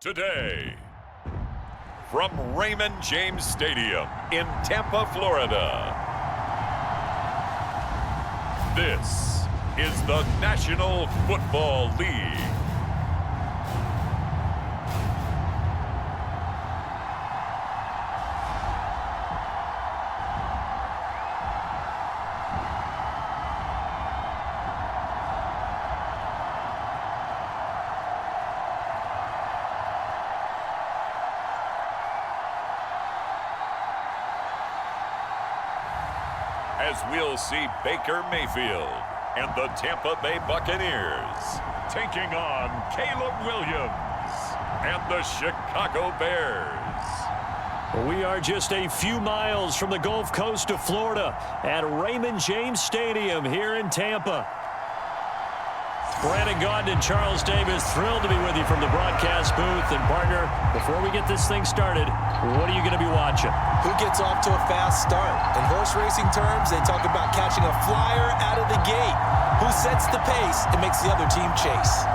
Today, from Raymond James Stadium in Tampa, Florida, this is the National Football League. As we'll see Baker Mayfield and the Tampa Bay Buccaneers taking on Caleb Williams and the Chicago Bears. We are just a few miles from the Gulf Coast of Florida at Raymond James Stadium here in Tampa. Brandon Gaudin and Charles Davis, thrilled to be with you from the broadcast booth. And partner, before we get this thing started, what are you going to be watching? Who gets off to a fast start? In horse racing terms, they talk about catching a flyer out of the gate. Who sets the pace and makes the other team chase?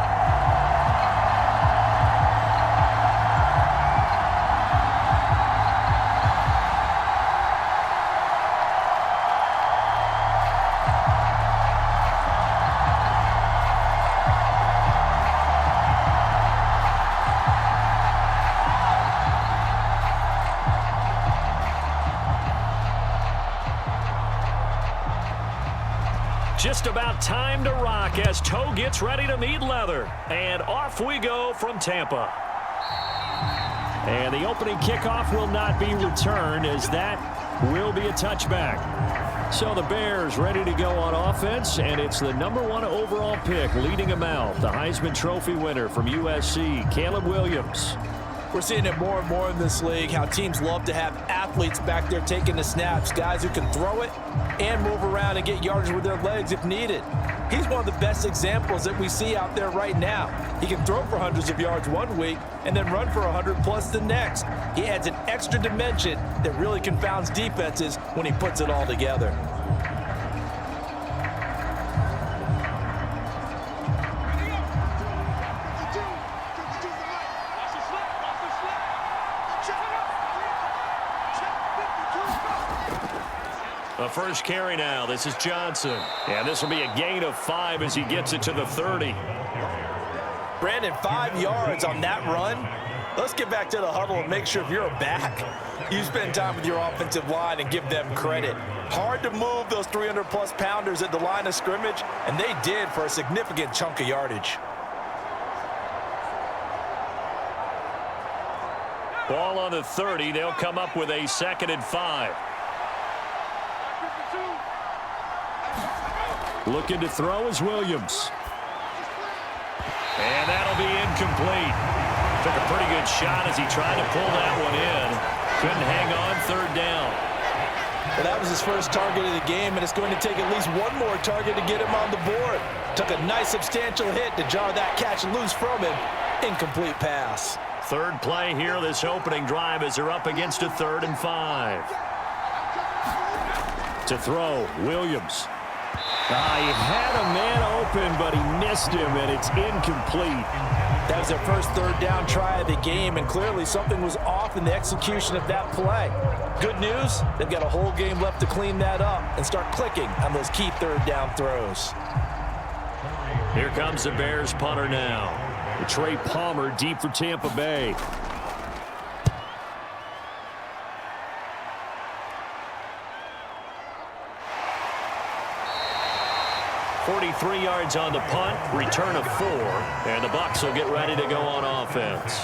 Just about time to rock as toe gets ready to meet leather. And off we go from Tampa. And the opening kickoff will not be returned, as that will be a touchback. So the Bears ready to go on offense, and it's the #1 overall pick leading them out, the Heisman Trophy winner from USC, Caleb Williams. We're seeing it more and more in this league, how teams love to have athletes back there taking the snaps, guys who can throw it and move around and get yardage with their legs if needed. He's one of the best examples that we see out there right now. He can throw for hundreds of yards one week and then run for 100+ the next. He adds an extra dimension that really confounds defenses when he puts it all together. The first carry now. This is Johnson. And this will be a gain of 5 as he gets it to the 30. Brandon, 5 yards on that run. Let's get back to the huddle and make sure if you're a back, you spend time with your offensive line and give them credit. Hard to move those 300+ pounders at the line of scrimmage, and they did for a significant chunk of yardage. Ball on the 30. They'll come up with a 2nd and 5. Looking to throw is Williams. And that'll be incomplete. Took a pretty good shot as he tried to pull that one in. Couldn't hang on, 3rd down. Well, that was his first target of the game, and it's going to take at least one more target to get him on the board. Took a nice substantial hit to jar that catch loose from him. Incomplete pass. 3rd play here, this opening drive, as they're up against a 3rd and 5. To throw, Williams. He had a man open, but he missed him, and it's incomplete. That was their first 3rd down try of the game, and clearly something was off in the execution of that play. Good news, they've got a whole game left to clean that up and start clicking on those key 3rd down throws. Here comes the Bears punter now. Trey Palmer deep for Tampa Bay. 43 yards on the punt, return of 4, and the Bucs will get ready to go on offense.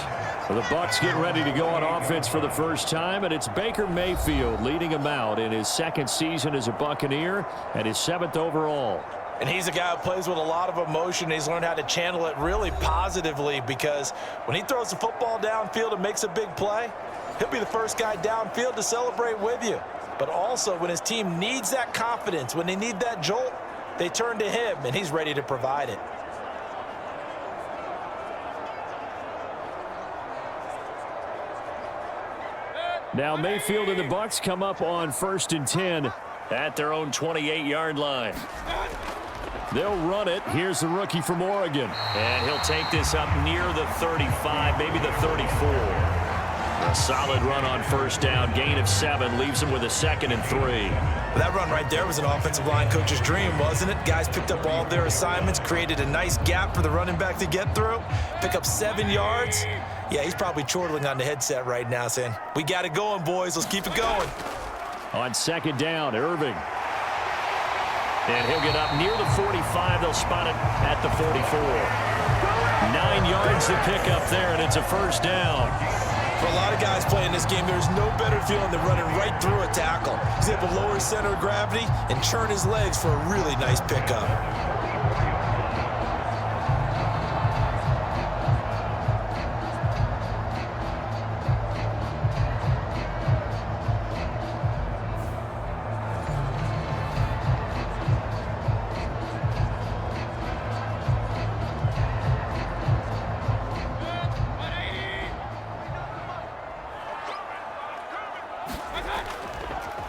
The Bucs get ready to go on offense for the first time, and it's Baker Mayfield leading them out in his 2nd season as a Buccaneer and his 7th overall. And he's a guy who plays with a lot of emotion. He's learned how to channel it really positively, because when he throws the football downfield and makes a big play, he'll be the first guy downfield to celebrate with you. But also, when his team needs that confidence, when they need that jolt, they turn to him, and he's ready to provide it. Now Mayfield and the Bucs come up on 1st and 10 at their own 28-yard line. They'll run it. Here's the rookie from Oregon. And he'll take this up near the 35, maybe the 34. A solid run on first down. Gain of 7 leaves him with a 2nd and 3. That run right there was an offensive line coach's dream, wasn't it? Guys picked up all their assignments, created a nice gap for the running back to get through, pick up 7 yards. Yeah, he's probably chortling on the headset right now saying, we got it going, boys. Let's keep it going. On 2nd down, Irving. And he'll get up near the 45. They'll spot it at the 44. 9 yards to pick up there, and it's a first down. For a lot of guys playing this game, there's no better feeling than running right through a tackle. He's able to lower his center of gravity and churn his legs for a really nice pickup.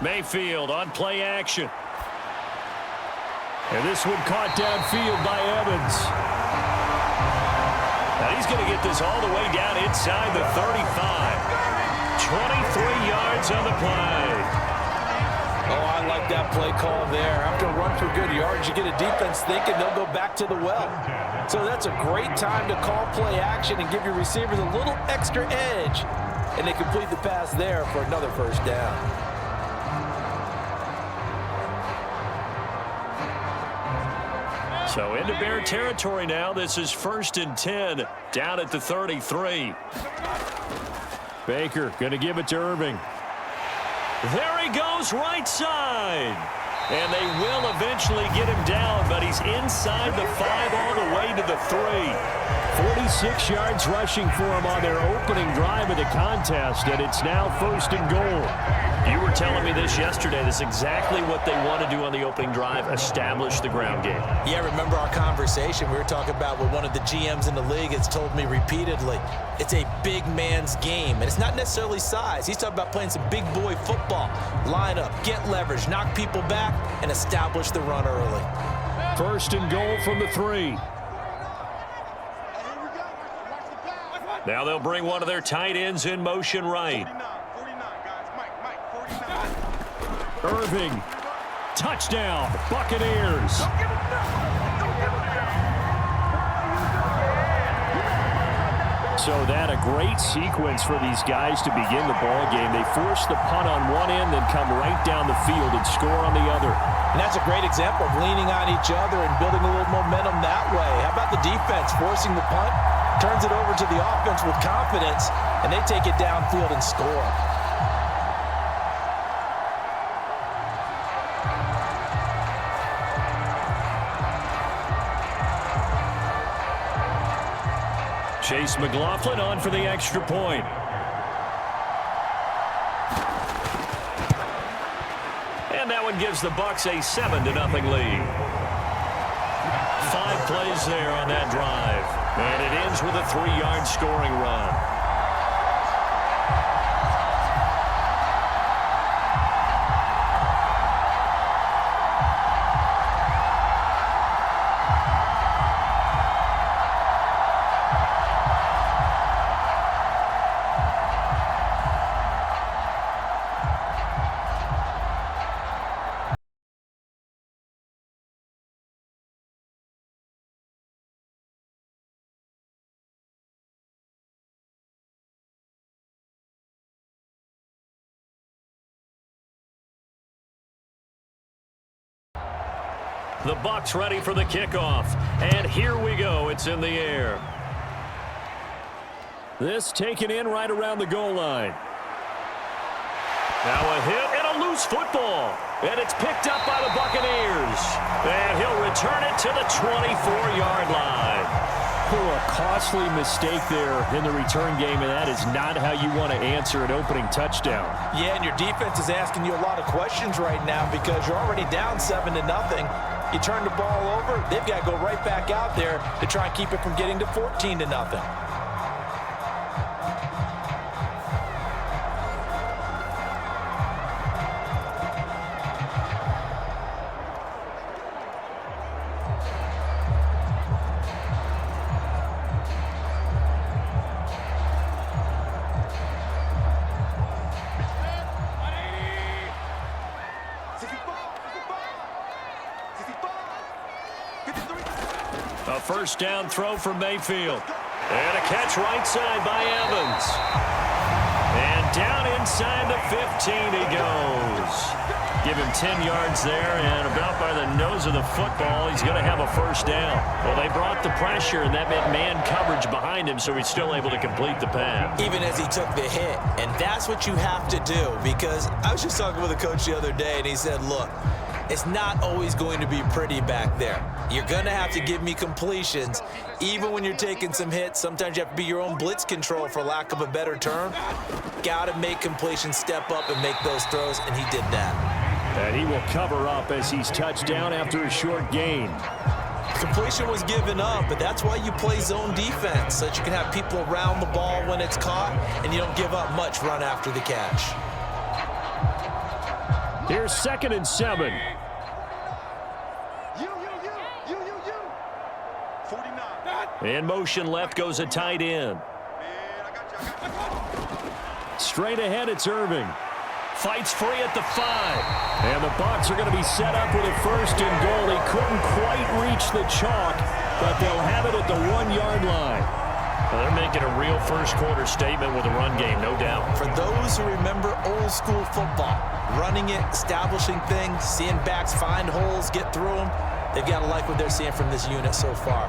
Mayfield on play action. And this one caught downfield by Evans. Now he's going to get this all the way down inside the 35. 23 yards on the play. Oh, I like that play call there. After a run for good yards, you get a defense thinking they'll go back to the well. So that's a great time to call play action and give your receivers a little extra edge. And they complete the pass there for another first down. So into Bear territory now. This is 1st and 10 down at the 33. Baker going to give it to Irving. There he goes right side. And they will eventually get him down, but he's inside the 5 all the way to the 3. 46 yards rushing for him on their opening drive of the contest, and it's now 1st and goal. You were telling me this yesterday. This is exactly what they want to do on the opening drive, establish the ground game. Yeah, remember our conversation? We were talking about what one of the GMs in the league has told me repeatedly. It's a big man's game, and it's not necessarily size. He's talking about playing some big boy football. Line up, get leverage, knock people back, and establish the run early. 1st and goal from the 3. Now they'll bring one of their tight ends in motion right. Irving, touchdown, Buccaneers. So that a great sequence for these guys to begin the ball game. They force the punt on one end, then come right down the field and score on the other. And that's a great example of leaning on each other and building a little momentum that way. How about the defense forcing the punt, turns it over to the offense with confidence, and they take it downfield and score. Chase McLaughlin on for the extra point. And that one gives the Bucs a 7-0 lead. 5 plays there on that drive. And it ends with a 3-yard scoring run. The Bucs ready for the kickoff. And here we go. It's in the air. This taken in right around the goal line. Now a hit and a loose football. And it's picked up by the Buccaneers. And he'll return it to the 24-yard line. Oh, a costly mistake there in the return game, and that is not how you want to answer an opening touchdown. Yeah, and your defense is asking you a lot of questions right now because you're already down 7-0. You turn the ball over, they've got to go right back out there to try and keep it from getting to 14-0. first down throw for Mayfield. And a catch right side by Evans. And down inside the 15 he goes. Give him 10 yards there, and about by the nose of the football, he's going to have a first down. Well, they brought the pressure, and that meant man coverage behind him, so he's still able to complete the pass. Even as he took the hit, and that's what you have to do, because I was just talking with a coach the other day, and he said, look, it's not always going to be pretty back there. You're going to have to give me completions. Even when you're taking some hits, sometimes you have to be your own blitz control, for lack of a better term. Got to make completions, step up, and make those throws, and he did that. And he will cover up as he's touched down after a short gain. Completion was given up, but that's why you play zone defense, so that you can have people around the ball when it's caught, and you don't give up much run after the catch. Here's 2nd and 7. 49. In motion left goes a tight end. Straight ahead, it's Irving. Fights free at the 5. And the Bucs are going to be set up with a 1st and goal. He couldn't quite reach the chalk, but they'll have it at the 1-yard line. Well, they're making a real first-quarter statement with a run game, no doubt. For those who remember old-school football, running it, establishing things, seeing backs find holes, get through them, they've got to like what they're seeing from this unit so far.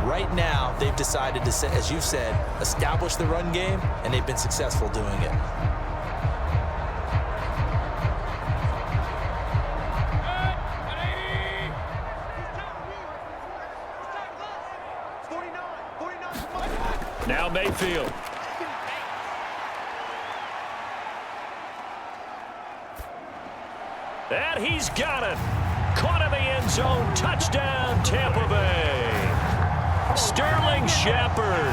Right now, they've decided to, as you've said, establish the run game, and they've been successful doing it. Now Mayfield. And he's got it. Caught in the end zone. Touchdown, Tampa Bay. Sterling Shepard.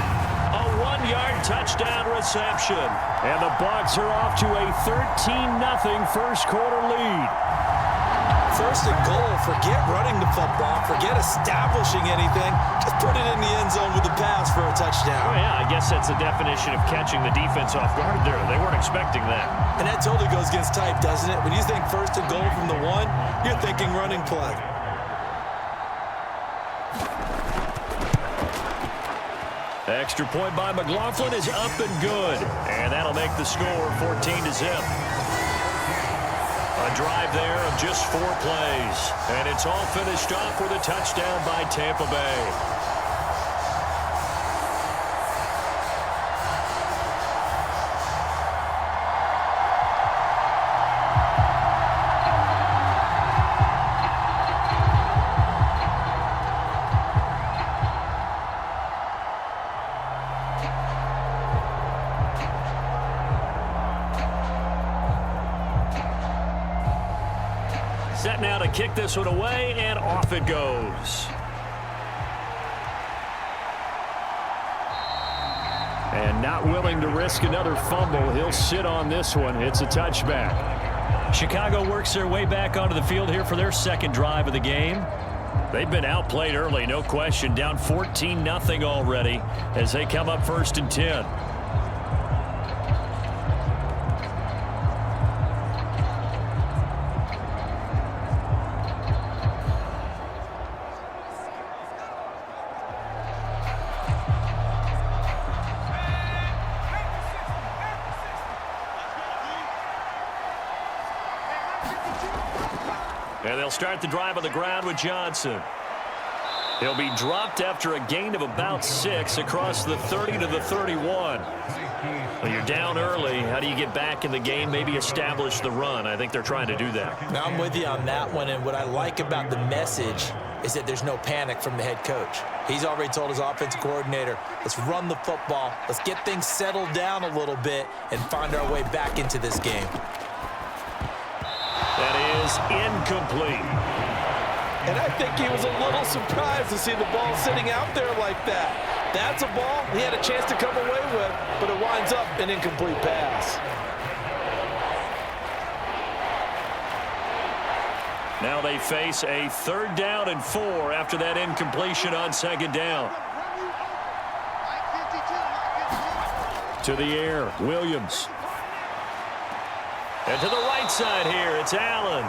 A 1-yard touchdown reception. And the Bucs are off to a 13-0 first-quarter lead. 1st and goal, forget running the football, forget establishing anything. Just put it in the end zone with the pass for a touchdown. Oh, yeah, I guess that's the definition of catching the defense off guard there. They weren't expecting that. And that totally goes against type, doesn't it? When you think 1st and goal from the 1, you're thinking running play. Extra point by McLaughlin is up and good. And that'll make the score 14-0. A drive there of just 4 plays. And it's all finished off with a touchdown by Tampa Bay. Set now to kick this one away, and off it goes. And not willing to risk another fumble, he'll sit on this one. It's a touchback. Chicago works their way back onto the field here for their 2nd drive of the game. They've been outplayed early, no question. Down 14-0 already as they come up 1st and 10. And they'll start the drive on the ground with Johnson. He'll be dropped after a gain of about 6 across the 30 to the 31. Well, you're down early. How do you get back in the game, maybe establish the run? I think they're trying to do that. Now, I'm with you on that one, and what I like about the message is that there's no panic from the head coach. He's already told his offensive coordinator, let's run the football, let's get things settled down a little bit and find our way back into this game. That is incomplete. And I think he was a little surprised to see the ball sitting out there like that. That's a ball he had a chance to come away with, but it winds up an incomplete pass. Now they face a 3rd down and 4 after that incompletion on 2nd down. To the air, Williams. And to the right side here, it's Allen.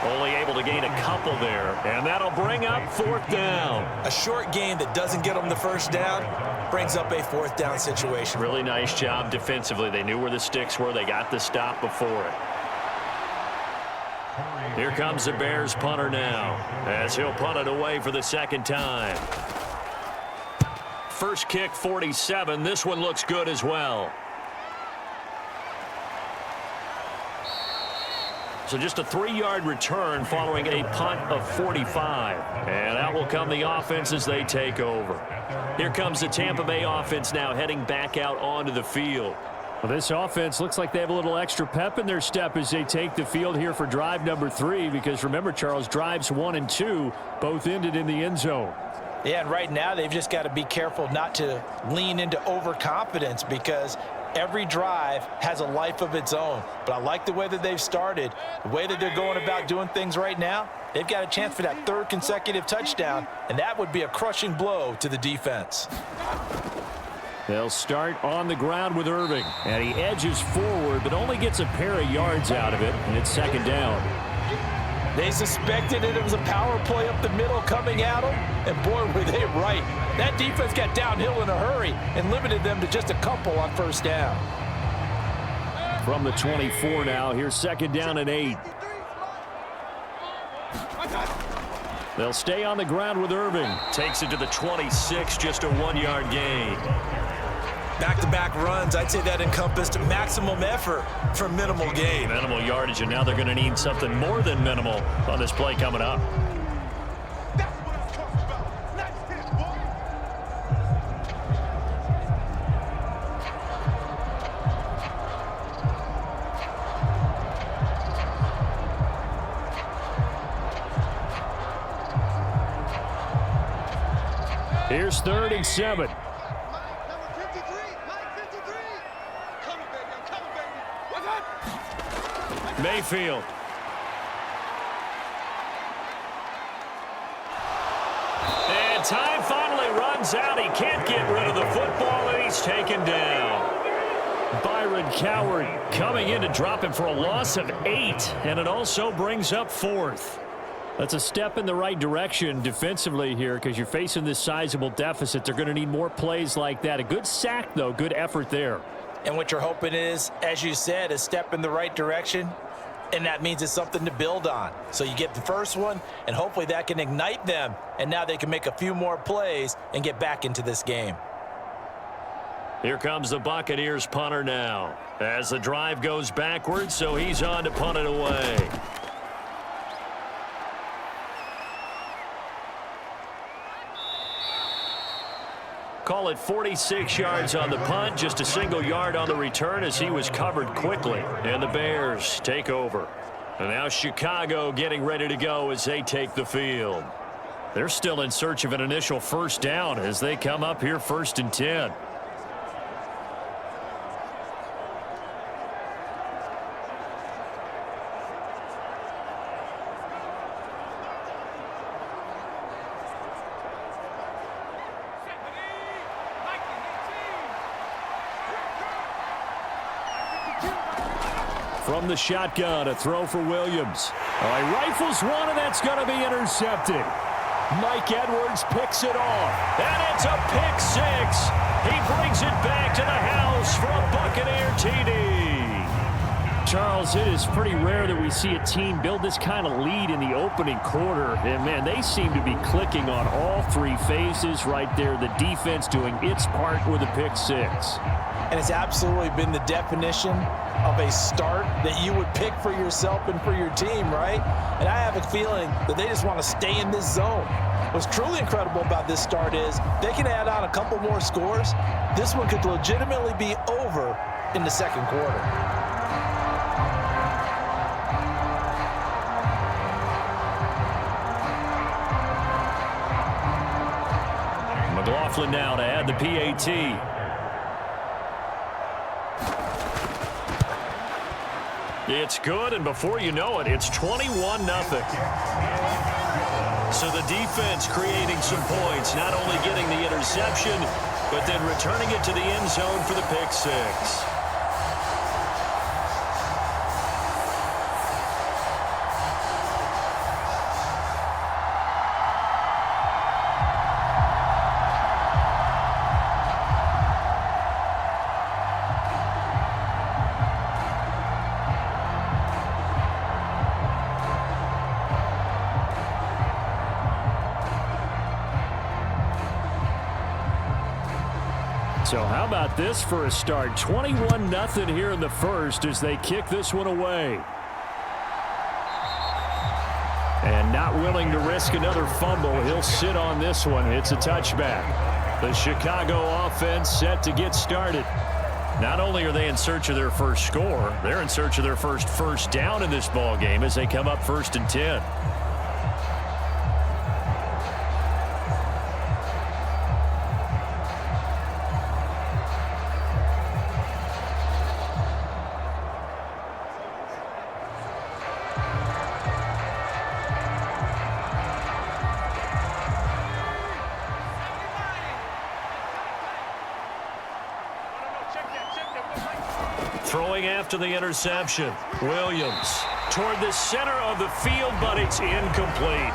Only able to gain a couple there, and that'll bring up 4th down. A short game that doesn't get them the first down brings up a 4th down situation. Really nice job defensively. They knew where the sticks were. They got the stop before it. Here comes the Bears punter now, as he'll punt it away for the 2nd time. First kick, 47. This one looks good as well. So just a 3-yard return following a punt of 45. And out will come the offense as they take over. Here comes the Tampa Bay offense now heading back out onto the field. Well, this offense looks like they have a little extra pep in their step as they take the field here for drive number 3. Because remember, Charles, drives 1 and 2 both ended in the end zone. Yeah, and right now they've just got to be careful not to lean into overconfidence because every drive has a life of its own. But I like the way that they've started, the way that they're going about doing things right now. They've got a chance for that 3rd consecutive touchdown, and that would be a crushing blow to the defense. They'll start on the ground with Irving, and he edges forward but only gets a pair of yards out of it, and it's 2nd down. They suspected it was a power play up the middle coming at them, and boy, were they right. That defense got downhill in a hurry and limited them to just a couple on 1st down. From the 24 now, here's 2nd down and 8. They'll stay on the ground with Irving. Takes it to the 26, just a 1-yard gain. Back-to-back runs, I'd say that encompassed maximum effort for minimal gain. Minimal yardage, and now they're going to need something more than minimal on this play coming up. That's what I'm talking about. Nice hit, boy. Here's 3rd and 7. Mayfield. And time finally runs out. He can't get rid of the football, and he's taken down. Byron Coward coming in to drop him for a loss of 8, and it also brings up 4th. That's a step in the right direction defensively here because you're facing this sizable deficit. They're going to need more plays like that. A good sack, though. Good effort there. And what you're hoping is, as you said, a step in the right direction, and that means it's something to build on. So you get the first one, and hopefully that can ignite them, and now they can make a few more plays and get back into this game. Here comes the Buccaneers punter now as the drive goes backwards, so he's on to punt it away. Call it 46 yards on the punt, just a single yard on the return as he was covered quickly. And the Bears take over. And now Chicago getting ready to go as they take the field. They're still in search of an initial 1st down as they come up here 1st and 10. From the shotgun, a throw for Williams. Oh, he rifles one, and that's going to be intercepted. Mike Edwards picks it off. And it's a pick 6. He brings it back to the house for a Buccaneer TD. Charles, it is pretty rare that we see a team build this kind of lead in the opening quarter. And, man, they seem to be clicking on all 3 phases right there. The defense doing its part with a pick 6. And it's absolutely been the definition of a start that you would pick for yourself and for your team, right? And I have a feeling that they just want to stay in this zone. What's truly incredible about this start is they can add on a couple more scores. This one could legitimately be over in the 2nd quarter. McLaughlin now to add the PAT. It's good, and before you know it, it's 21-0. So the defense creating some points, not only getting the interception, but then returning it to the end zone for the pick 6. So how about this for a start? 21-0 here in the first as they kick this one away. And not willing to risk another fumble. He'll sit on this one. It's a touchback. The Chicago offense set to get started. Not only are they in search of their first score, they're in search of their first down in this ball game as they come up 1st and 10. Throwing after the interception. Williams toward the center of the field, but it's incomplete.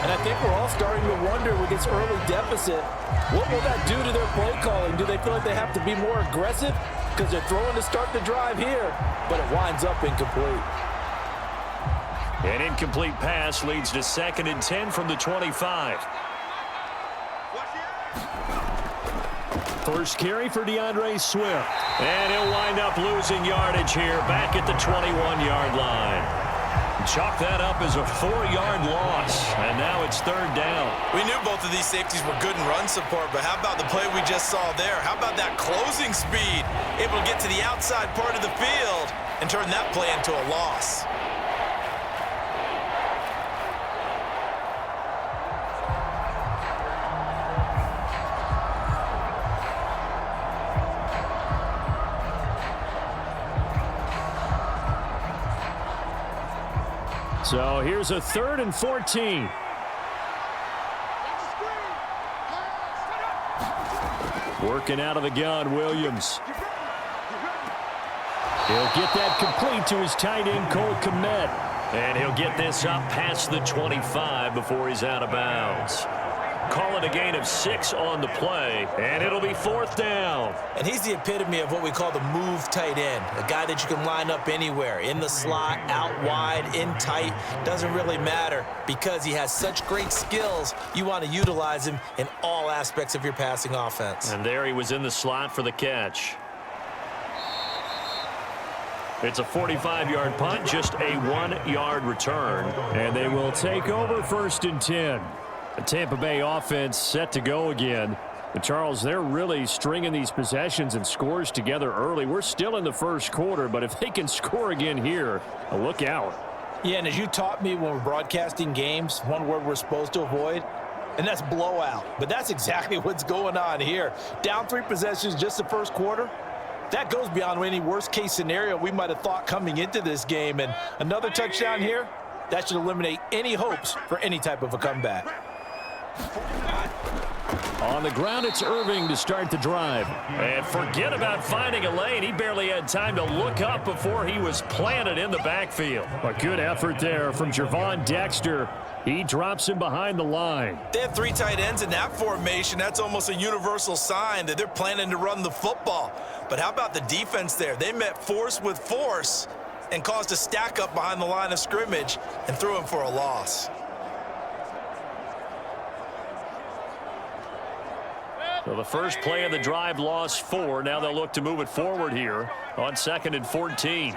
And I think we're all starting to wonder with this early deficit, what will that do to their play calling? Do they feel like they have to be more aggressive because they're throwing to start the drive here, but it winds up incomplete? An incomplete pass leads to 2nd and 10 from the 25. First carry for DeAndre Swift. And he'll wind up losing yardage here back at the 21-yard line. Chalk that up as a 4-yard loss, and now it's 3rd down. We knew both of these safeties were good in run support, but how about the play we just saw there? How about that closing speed? Able to get to the outside part of the field and turn that play into a loss. So here's a 3rd and 14. Working out of the gun, Williams. He'll get that complete to his tight end, Cole Kmet. And he'll get this up past the 25 before he's out of bounds. Call it a gain of 6 on the play, and it'll be 4th down. And he's the epitome of what we call the move tight end, a guy that you can line up anywhere, in the slot, out wide, in tight, doesn't really matter because he has such great skills. You want to utilize him in all aspects of your passing offense. And there he was in the slot for the catch. It's a 45-yard punt, just a 1-yard return. And they will take over 1st and 10. The Tampa Bay offense set to go again. But Charles, they're really stringing these possessions and scores together early. We're still in the first quarter, but if they can score again here, look out. Yeah, and as you taught me when we're broadcasting games, one word we're supposed to avoid, and that's blowout. But that's exactly what's going on here. Down 3 possessions just the first quarter. That goes beyond any worst-case scenario we might have thought coming into this game. And another touchdown here, that should eliminate any hopes for any type of a comeback. On the ground, it's Irving to start the drive. And forget about finding a lane. He barely had time to look up before he was planted in the backfield. A good effort there from Javon Dexter. He drops him behind the line. They have 3 tight ends in that formation. That's almost a universal sign that they're planning to run the football. But how about the defense there? They met force with force and caused a stack up behind the line of scrimmage and threw him for a loss. So the first play of the drive lost 4. Now they'll look to move it forward here on 2nd and 14.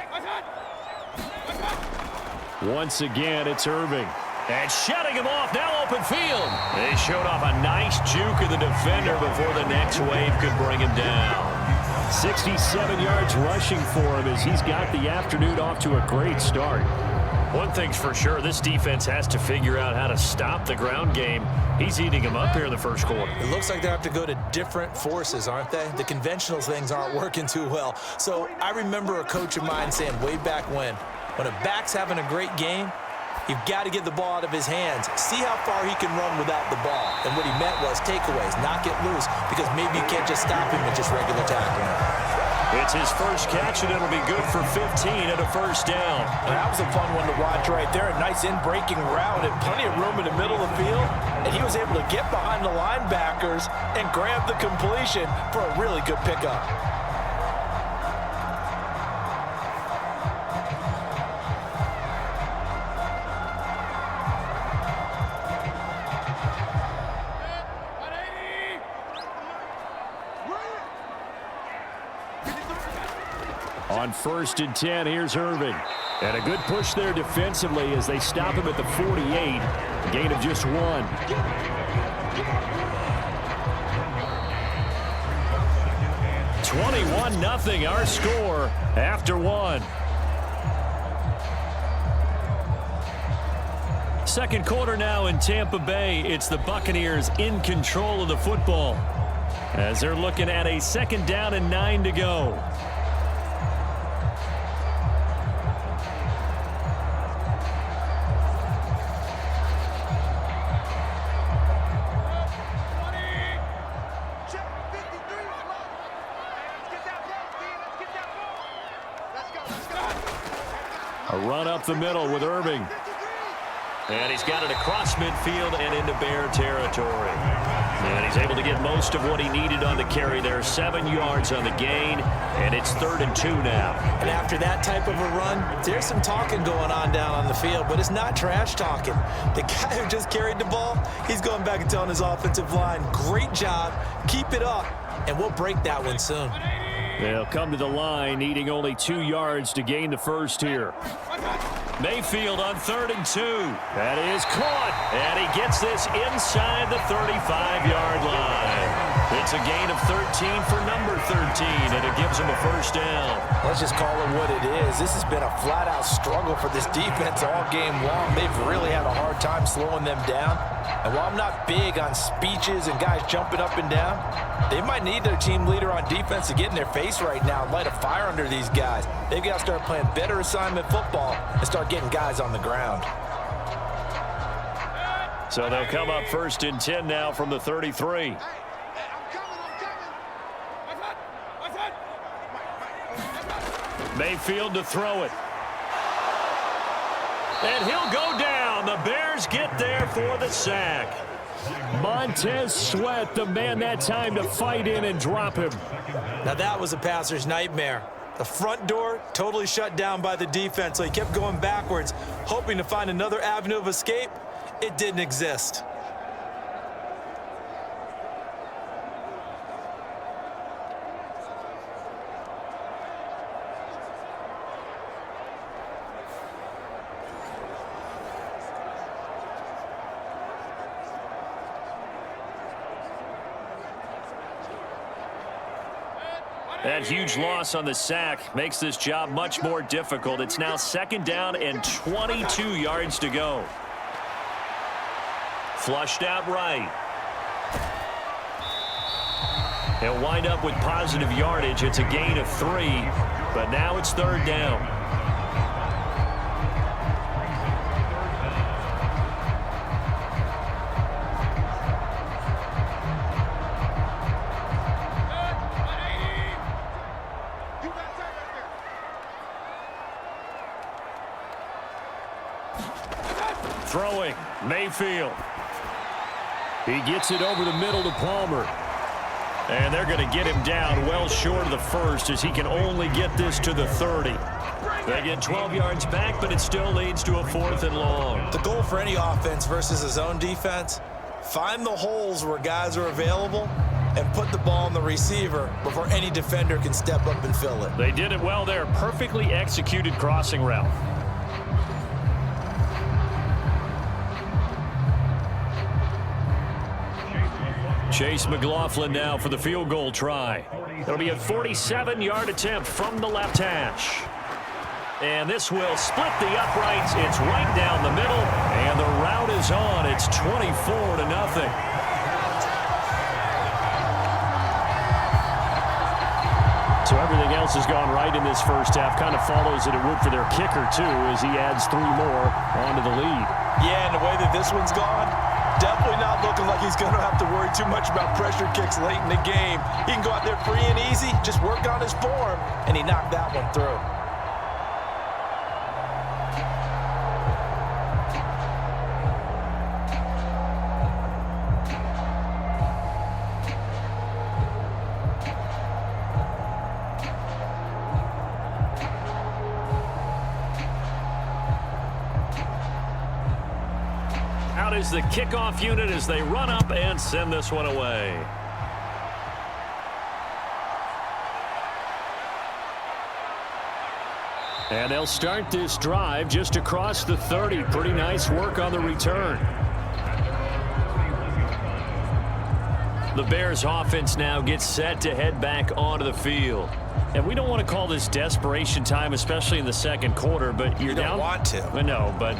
Once again, it's Irving. And shutting him off, now open field. They showed off a nice juke of the defender before the next wave could bring him down. 67 yards rushing for him as he's got the afternoon off to a great start. One thing's for sure, this defense has to figure out how to stop the ground game. He's eating him up here in the first quarter. It looks like they have to go to different forces, aren't they? The conventional things aren't working too well. So I remember a coach of mine saying way back when a back's having a great game, you've got to get the ball out of his hands. See how far he can run without the ball. And what he meant was takeaways, not get loose, because maybe you can't just stop him with just regular tackling. It's his first catch, and it'll be good for 15 and a first down. That was a fun one to watch right there. A nice in-breaking route and plenty of room in the middle of the field. And he was able to get behind the linebackers and grab the completion for a really good pickup. On 1st and 10, here's Irving. And a good push there defensively as they stop him at the 48. A gain of just 1. 21-0 our score after 1. Second quarter now in Tampa Bay. It's the Buccaneers in control of the football as they're looking at a 2nd down and 9 to go. A run up the middle with Irving. And he's got it across midfield and into Bear territory. And he's able to get most of what he needed on the carry there. 7 yards on the gain, and it's 3rd and 2 now. And after that type of a run, there's some talking going on down on the field, but it's not trash talking. The guy who just carried the ball, he's going back and telling his offensive line, great job, keep it up, and we'll break that one soon. They'll come to the line, needing only 2 yards to gain the first here. Mayfield on 3rd and 2. That is caught, and he gets this inside the 35-yard line. It's a gain of 13 for number 13, and it gives him a first down. Let's just call it what it is. This has been a flat-out struggle for this defense all game long. They've really had a hard time slowing them down. And while I'm not big on speeches and guys jumping up and down, they might need their team leader on defense to get in their face right now and light a fire under these guys. They've got to start playing better assignment football and start getting guys on the ground. So they'll come up 1st and 10 now from the 33. Mayfield to throw it. And he'll go down. The Bears get there for the sack. Montez Sweat, the man that time to fight in and drop him. Now that was a passer's nightmare. The front door totally shut down by the defense, so he kept going backwards, hoping to find another avenue of escape. It didn't exist. That huge loss on the sack makes this job much more difficult. It's now 2nd down and 22 yards to go. Flushed out right. He'll wind up with positive yardage. It's a gain of 3, but now it's 3rd down. Throwing, Mayfield. He gets it over the middle to Palmer. And they're going to get him down well short of the first as he can only get this to the 30. They get 12 yards back, but it still leads to a 4th and long. The goal for any offense versus a zone defense, find the holes where guys are available and put the ball on the receiver before any defender can step up and fill it. They did it well there. Perfectly executed crossing route. Chase McLaughlin now for the field goal try. It'll be a 47-yard attempt from the left hash. And this will split the uprights. It's right down the middle, and the route is on. It's 24-0. So everything else has gone right in this first half. Kind of follows that it would for their kicker, too, as he adds 3 more onto the lead. Yeah, and the way that this one's gone, definitely not looking like he's going to have to worry too much about pressure kicks late in the game. He can go out there free and easy, just work on his form, and he knocked that one through. Out is the kickoff unit as they run up and send this one away. And they'll start this drive just across the 30. Pretty nice work on the return. The Bears offense now gets set to head back onto the field. And we don't want to call this desperation time, especially in the second quarter, but you're down. You don't want to. No, but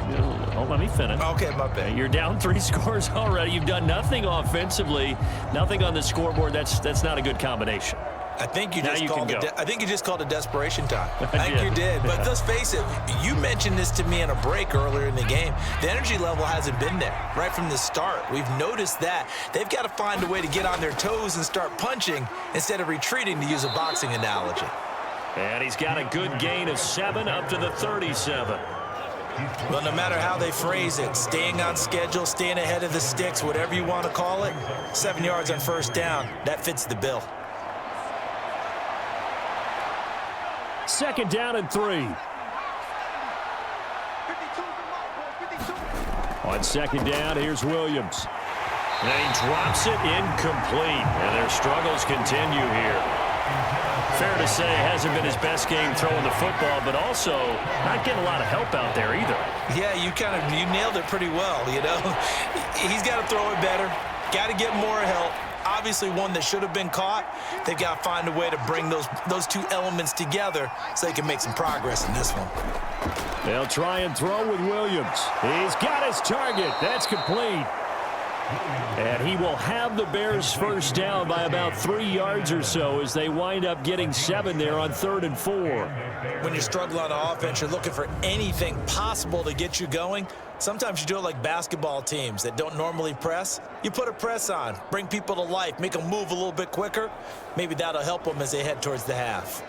let me finish. Okay, my bad. You're down 3 scores already. You've done nothing offensively, nothing on the scoreboard. That's not a good combination. I think you just called it desperation time. I think you did. But let's face it, you mentioned this to me in a break earlier in the game. The energy level hasn't been there right from the start. We've noticed that. They've got to find a way to get on their toes and start punching instead of retreating, to use a boxing analogy. And he's got a good gain of 7 up to the 37. Well, no matter how they phrase it, staying on schedule, staying ahead of the sticks, whatever you want to call it, 7 yards on first down, that fits the bill. Second down and 3. On second down, here's Williams. And he drops it incomplete. And their struggles continue here. Fair to say, it hasn't been his best game throwing the football, but also not getting a lot of help out there either. Yeah, you nailed it pretty well, you know. He's got to throw it better. Got to get more help. Obviously one that should have been caught. They've got to find a way to bring those two elements together so they can make some progress in this one. They'll try and throw with Williams. He's got his target. That's complete. And he will have the Bears first down by about 3 yards or so as they wind up getting 7 there on 3rd and 4. When you're struggling on offense, you're looking for anything possible to get you going. Sometimes you do it like basketball teams that don't normally press. You put a press on, bring people to life, make them move a little bit quicker. Maybe that'll help them as they head towards the half.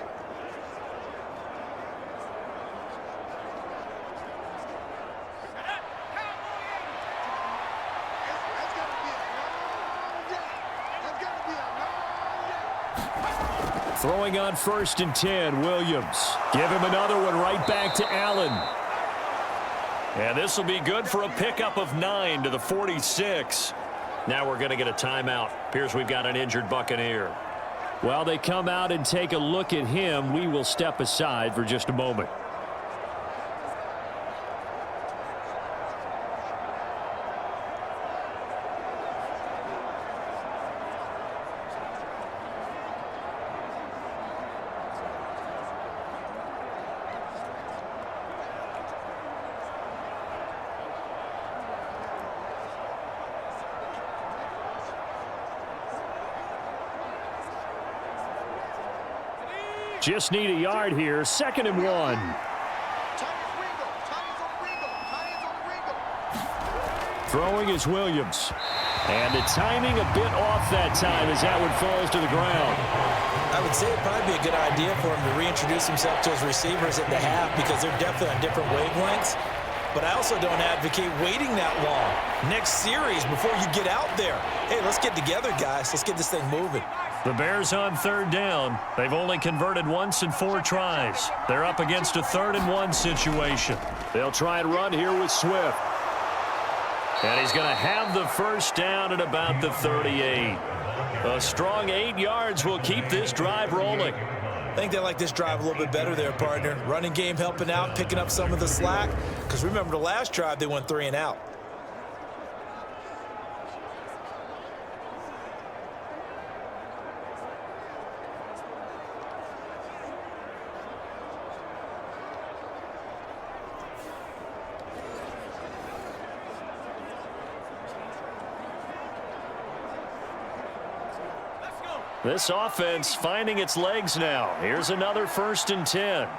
Throwing on 1st and 10, Williams. Give him another one right back to Allen. And this will be good for a pickup of 9 to the 46. Now we're going to get a timeout. Appears we've got an injured Buccaneer. While they come out and take a look at him, we will step aside for just a moment. Just need a yard here. 2nd and 1. Throwing is Williams. And the timing a bit off that time as that one falls to the ground. I would say it'd probably be a good idea for him to reintroduce himself to his receivers at the half because they're definitely on different wavelengths. But I also don't advocate waiting that long. Next series before you get out there. Hey, let's get together, guys. Let's get this thing moving. The Bears on 3rd down. They've only converted once in 4 tries. They're up against a 3rd and 1 situation. They'll try and run here with Swift. And he's going to have the first down at about the 38. A strong 8 yards will keep this drive rolling. I think they like this drive a little bit better there, partner. Running game helping out, picking up some of the slack. Because remember the last drive, they went 3 and out. This offense finding its legs now. Here's another 1st and 10.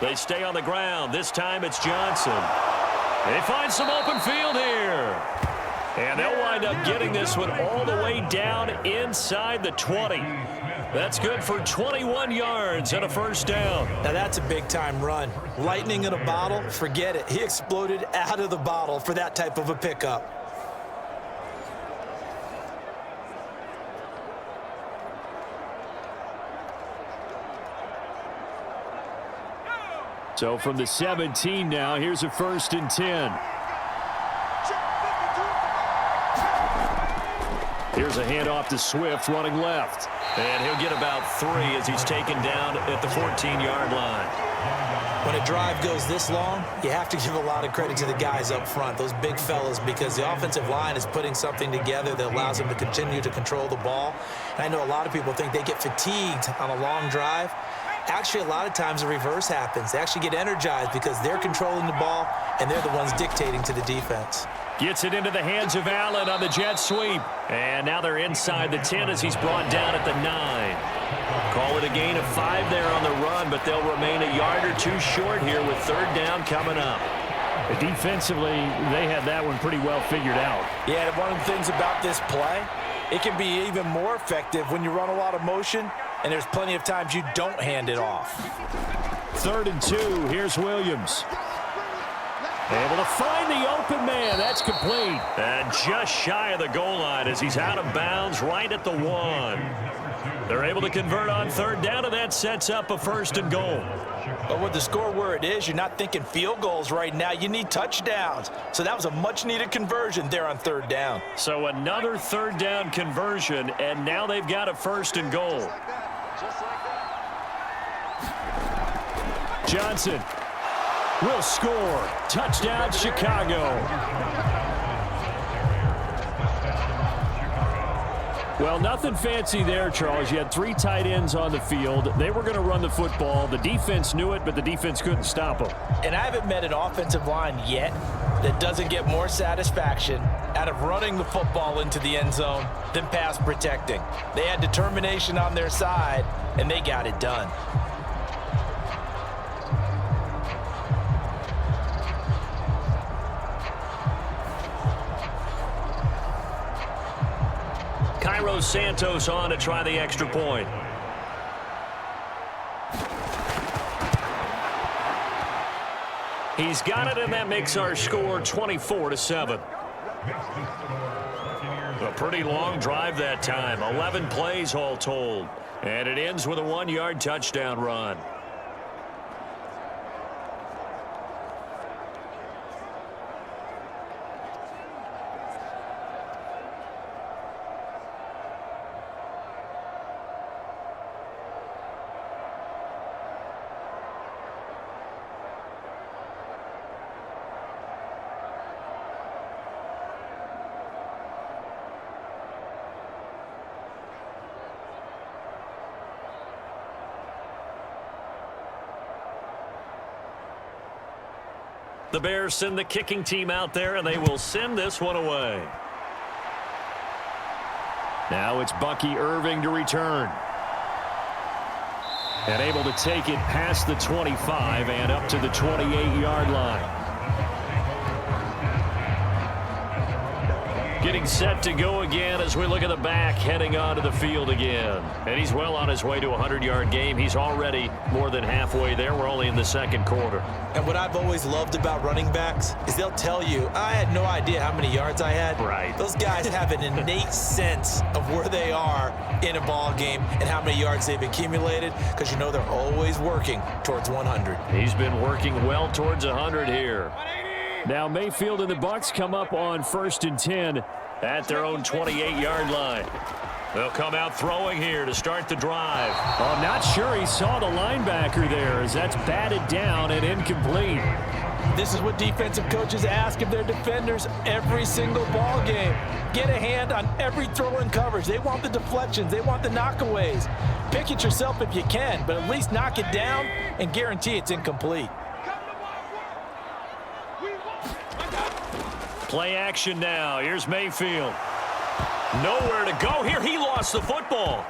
They stay on the ground. This time it's Johnson. They find some open field here. And they'll wind up getting this one all the way down inside the 20. That's good for 21 yards and a first down. Now that's a big-time run. Lightning in a bottle, forget it. He exploded out of the bottle for that type of a pickup. So from the 17 now, here's a 1st and 10. Here's a handoff to Swift running left. And he'll get about 3 as he's taken down at the 14-yard line. When a drive goes this long, you have to give a lot of credit to the guys up front, those big fellas, because the offensive line is putting something together that allows them to continue to control the ball. And I know a lot of people think they get fatigued on a long drive. Actually, a lot of times the reverse happens. They actually get energized because they're controlling the ball, and they're the ones dictating to the defense. Gets it into the hands of Allen on the jet sweep. And now they're inside the 10 as he's brought down at the 9. Call it a gain of 5 there on the run, but they'll remain a yard or 2 short here with 3rd down coming up. Defensively, they had that one pretty well figured out. Yeah, and one of the things about this play, it can be even more effective when you run a lot of motion, and there's plenty of times you don't hand it off. 3rd and 2. Here's Williams. Able to find the open man. That's complete. And just shy of the goal line as he's out of bounds right at the 1. They're able to convert on 3rd down, and that sets up a 1st and goal. But with the score where it is, you're not thinking field goals right now. You need touchdowns. So that was a much-needed conversion there on 3rd down. So another 3rd down conversion, and now they've got a 1st and goal. Johnson will score. Touchdown, Chicago. Well, nothing fancy there, Charles. You had 3 tight ends on the field. They were going to run the football. The defense knew it, but the defense couldn't stop them. And I haven't met an offensive line yet that doesn't get more satisfaction out of running the football into the end zone than pass protecting. They had determination on their side, and they got it done. Cairo Santos on to try the extra point. He's got it, and that makes our score 24-7. A pretty long drive that time. 11 plays all told. And it ends with a 1-yard touchdown run. The Bears send the kicking team out there, and they will send this one away. Now it's Bucky Irving to return. And able to take it past the 25 and up to the 28-yard line. Getting set to go again as we look at the back heading onto the field again. And he's well on his way to a 100-yard game. He's already more than halfway there. We're only in the 2nd quarter. And what I've always loved about running backs is they'll tell you, I had no idea how many yards I had. Right. Those guys have an innate sense of where they are in a ball game and how many yards they've accumulated, because you know they're always working towards 100. He's been working well towards 100 here. Now Mayfield and the Bucs come up on 1st and 10 at their own 28-yard line. They'll come out throwing here to start the drive. I'm not sure he saw the linebacker there as that's batted down and incomplete. This is what defensive coaches ask of their defenders every single ball game. Get a hand on every throw in coverage. They want the deflections. They want the knockaways. Pick it yourself if you can, but at least knock it down and guarantee it's incomplete. Play action now. Here's Mayfield. Nowhere to go here. He lost the football.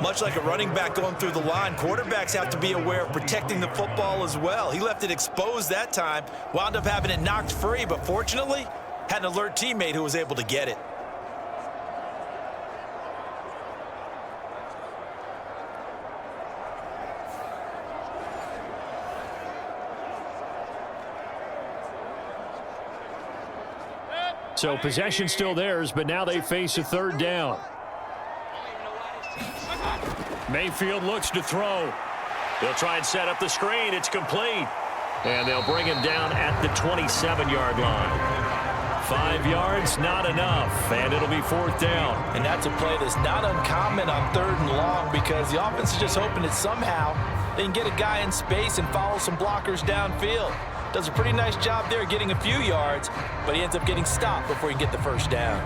Much like a running back going through the line, quarterbacks have to be aware of protecting the football as well. He left it exposed that time, wound up having it knocked free, but fortunately, had an alert teammate who was able to get it. So possession still theirs, but now they face a 3rd down. Mayfield looks to throw. They'll try and set up the screen. It's complete. And they'll bring him down at the 27-yard line. 5 yards, not enough, and it'll be 4th down. And that's a play that's not uncommon on 3rd and long because the offense is just hoping that somehow they can get a guy in space and follow some blockers downfield. Does a pretty nice job there getting a few yards, but he ends up getting stopped before he can get the 1st down.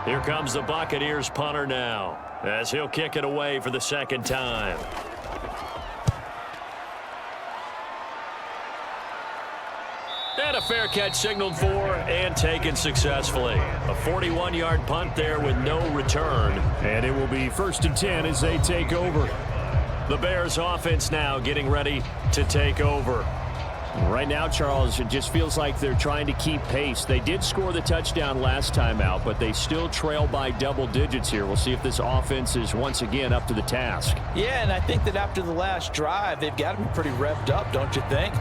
Here comes the Buccaneers punter now, as he'll kick it away for the 2nd time. And a fair catch signaled for and taken successfully. A 41-yard punt there with no return. And it will be 1st and 10 as they take over. The Bears offense now getting ready to take over. Right now, Charles, it just feels like they're trying to keep pace. They did score the touchdown last time out, but they still trail by double digits here. We'll see if this offense is once again up to the task. Yeah, and I think that after the last drive, they've got to be pretty revved up, don't you think?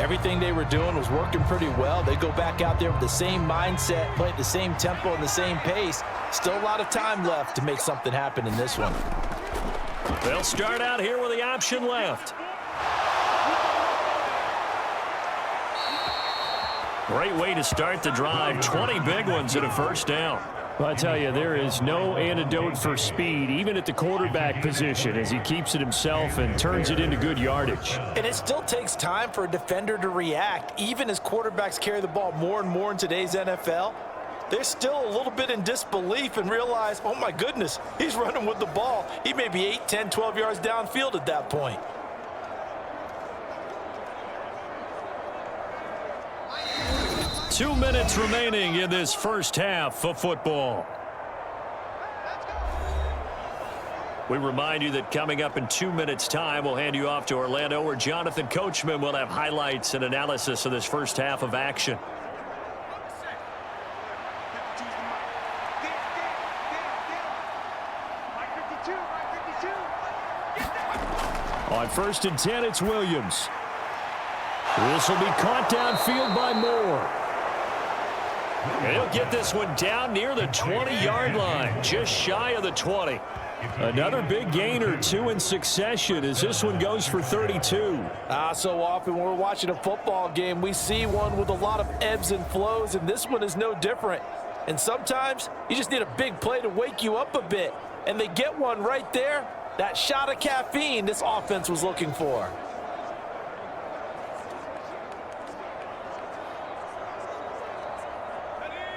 Everything they were doing was working pretty well. They go back out there with the same mindset, play at the same tempo and the same pace. Still a lot of time left to make something happen in this one. They'll start out here with the option left. Great way to start the drive. 20 big ones at a 1st down. Well, I tell you, there is no antidote for speed, even at the quarterback position, as he keeps it himself and turns it into good yardage. And it still takes time for a defender to react. Even as quarterbacks carry the ball more and more in today's NFL, they're still a little bit in disbelief and realize, oh my goodness, he's running with the ball. He may be 8, 10, 12 yards downfield at that point. Two minutes remaining in this first half of football. We remind you that coming up in 2 minutes' time, we'll hand you off to Orlando, where Jonathan Coachman will have highlights and analysis of this first half of action. On 1st and 10, it's Williams. This will be caught downfield by Moore. And he'll get this one down near the 20-yard line, just shy of the 20. Another big gain or 2 in succession as this one goes for 32. So often when we're watching a football game, we see one with a lot of ebbs and flows, and this one is no different. And sometimes you just need a big play to wake you up a bit, and they get one right there. That shot of caffeine this offense was looking for.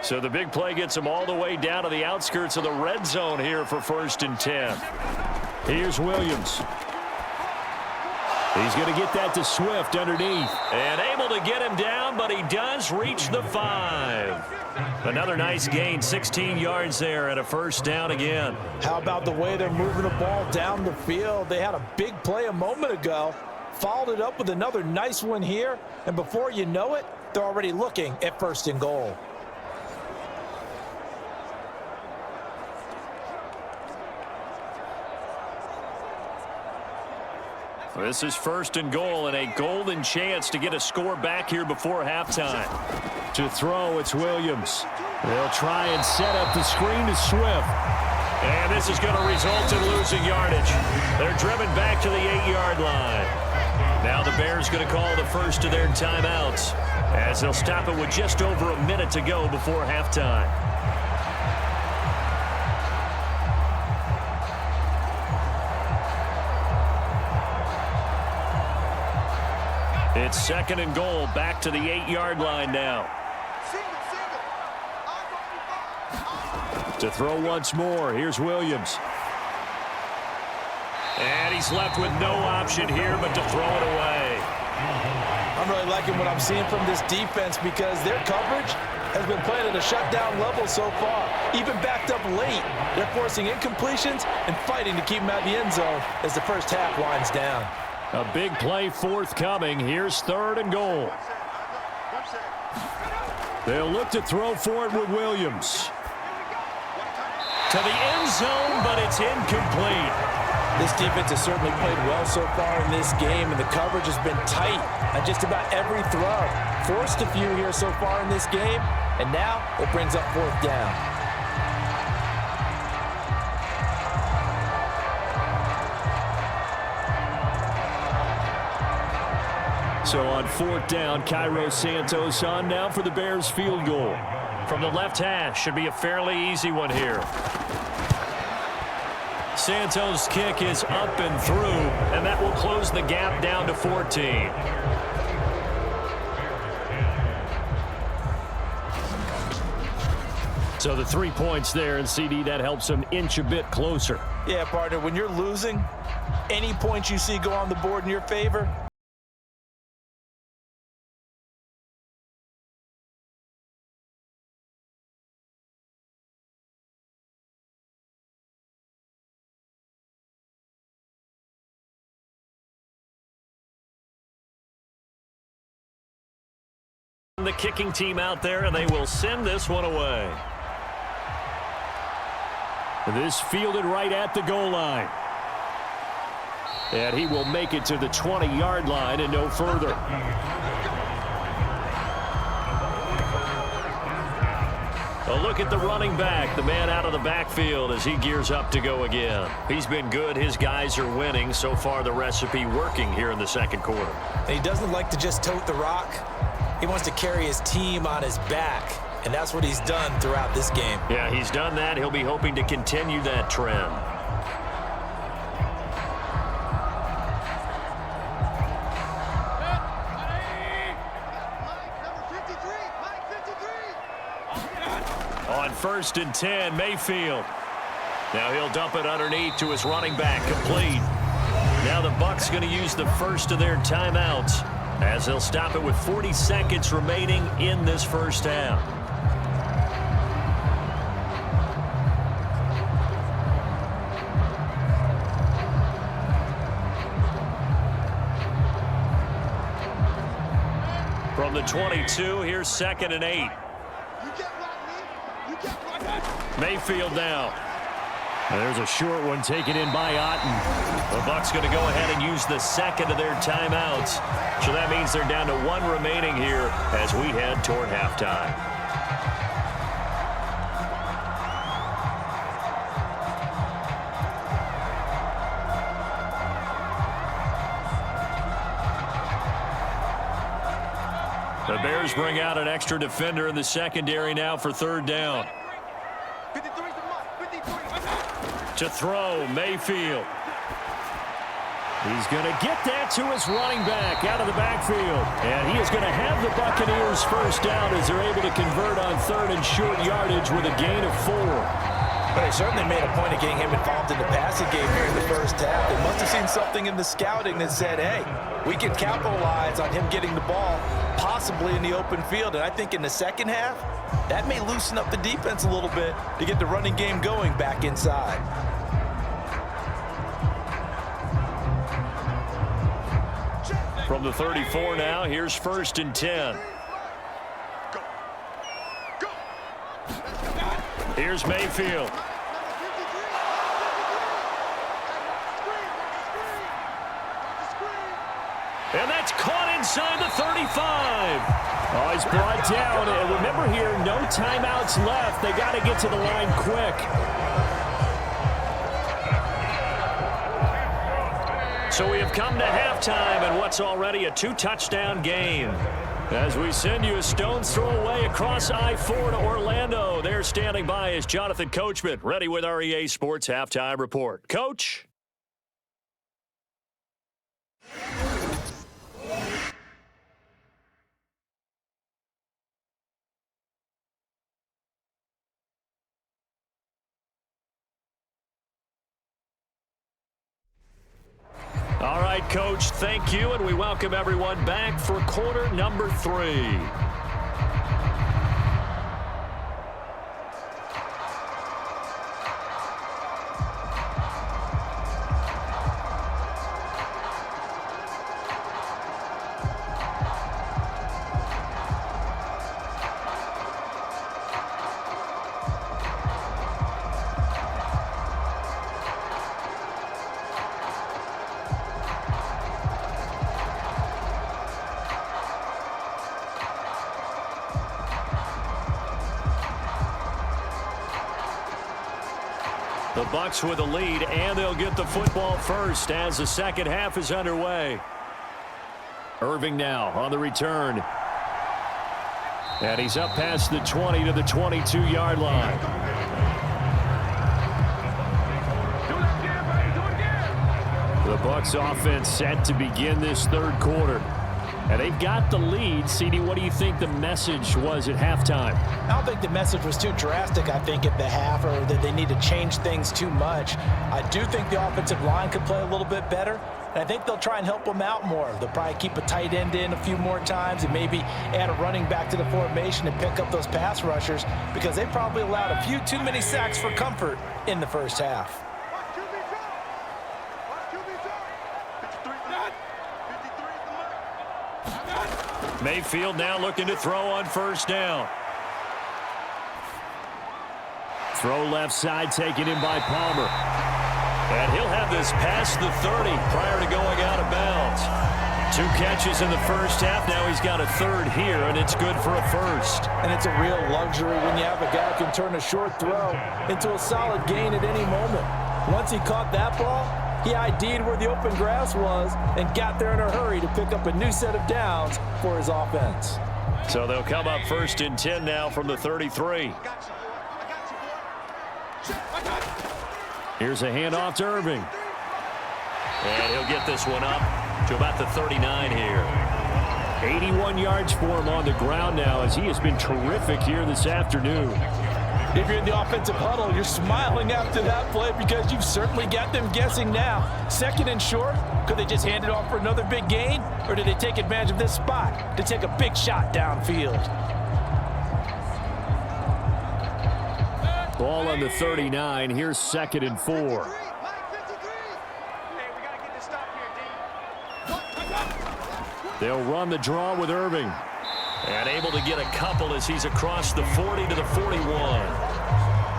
So the big play gets them all the way down to the outskirts of the red zone here for 1st and 10. Here's Williams. He's going to get that to Swift underneath. And able to get him down, but he does reach the 5. Another nice gain, 16 yards there, and a 1st down again. How about the way they're moving the ball down the field? They had a big play a moment ago, followed it up with another nice one here, and before you know it, they're already looking at 1st and goal. This is 1st and goal and a golden chance to get a score back here before halftime. To throw, it's Williams. They'll try and set up the screen to Swift. And this is going to result in losing yardage. They're driven back to the 8-yard line. Now the Bears going to call the first of their timeouts, as they'll stop it with just over a minute to go before halftime. It's 2nd and goal, back to the 8-yard line now. To throw once more, here's Williams. And he's left with no option here but to throw it away. I'm really liking what I'm seeing from this defense because their coverage has been playing at a shutdown level so far. Even backed up late, they're forcing incompletions and fighting to keep them out of the end zone as the first half winds down. A big play forthcoming. Here's 3rd and goal. They'll look to throw for it with Williams. To the end zone, but it's incomplete. This defense has certainly played well so far in this game, and the coverage has been tight on just about every throw. Forced a few here so far in this game, and now it brings up 4th down. So on 4th down, Cairo Santos on now for the Bears field goal. From the left hash, should be a fairly easy one here. Santos' kick is up and through, and that will close the gap down to 14. So the 3 points there, and CD, that helps them inch a bit closer. Yeah, partner, when you're losing, any points you see go on the board in your favor, the kicking team out there, and they will send this one away. This fielded right at the goal line. And he will make it to the 20-yard line and no further. A look at the running back, the man out of the backfield as he gears up to go again. He's been good. His guys are winning. So far, the recipe working here in the second quarter. And he doesn't like to just tote the rock. He wants to carry his team on his back, and that's what he's done throughout this game. Yeah, he's done that. He'll be hoping to continue that trend. On 1st and 10, Mayfield. Now he'll dump it underneath to his running back, complete. Now the Bucs going to use the first of their timeouts, as they'll stop it with 40 seconds remaining in this first half. From the 22, here's 2nd and 8. Mayfield now. There's a short one taken in by Otten. The Bucs going to go ahead and use the second of their timeouts. So that means they're down to 1 remaining here as we head toward halftime. The Bears bring out an extra defender in the secondary now for 3rd down. To throw, Mayfield. He's going to get that to his running back out of the backfield. And he is going to have the Buccaneers first down as they're able to convert on 3rd and short yardage with a gain of 4. But they certainly made a point of getting him involved in the passing game here in the first half. They must have seen something in the scouting that said, hey, we can capitalize on him getting the ball possibly in the open field. And I think in the second half, that may loosen up the defense a little bit to get the running game going back inside. From the 34 now, here's 1st and 10. Here's Mayfield. And that's caught inside the 35. Oh, he's brought down. And remember here, no timeouts left. They got to get to the line quick. So we have come to halftime and what's already a 2-touchdown game. As we send you a stone's throw away across I-4 to Orlando. There standing by is Jonathan Coachman, ready with our EA Sports Halftime Report. Coach? All right, Coach, thank you, and we welcome everyone back for quarter number 3. The Bucs with the lead, and they'll get the football first as the second half is underway. Irving now on the return. And he's up past the 20 to the 22-yard line. The Bucs offense set to begin this third quarter. And they've got the lead. CD, what do you think the message was at halftime? I don't think the message was too drastic, I think, at the half, or that they need to change things too much. I do think the offensive line could play a little bit better, and I think they'll try and help them out more. They'll probably keep a tight end in a few more times and maybe add a running back to the formation and pick up those pass rushers, because they probably allowed a few too many sacks for comfort in the first half. Mayfield now looking to throw on first down. Throw left side, taken in by Palmer. And he'll have this past the 30 prior to going out of bounds. 2 catches in the first half. Now he's got a third here, and it's good for a first. And it's a real luxury when you have a guy who can turn a short throw into a solid gain at any moment. Once he caught that ball, he ID'd where the open grass was and got there in a hurry to pick up a new set of downs for his offense. So they'll come up first and 10 now from the 33. Here's a handoff to Irving. And he'll get this one up to about the 39 here. 81 yards for him on the ground now, as he has been terrific here this afternoon. If you're in the offensive huddle, you're smiling after that play because you've certainly got them guessing now. Second and short, could they just hand it off for another big gain? Or did they take advantage of this spot to take a big shot downfield? Ball on the 39. Here's 2nd and 4. They'll run the draw with Irving. And able to get a couple as he's across the 40 to the 41.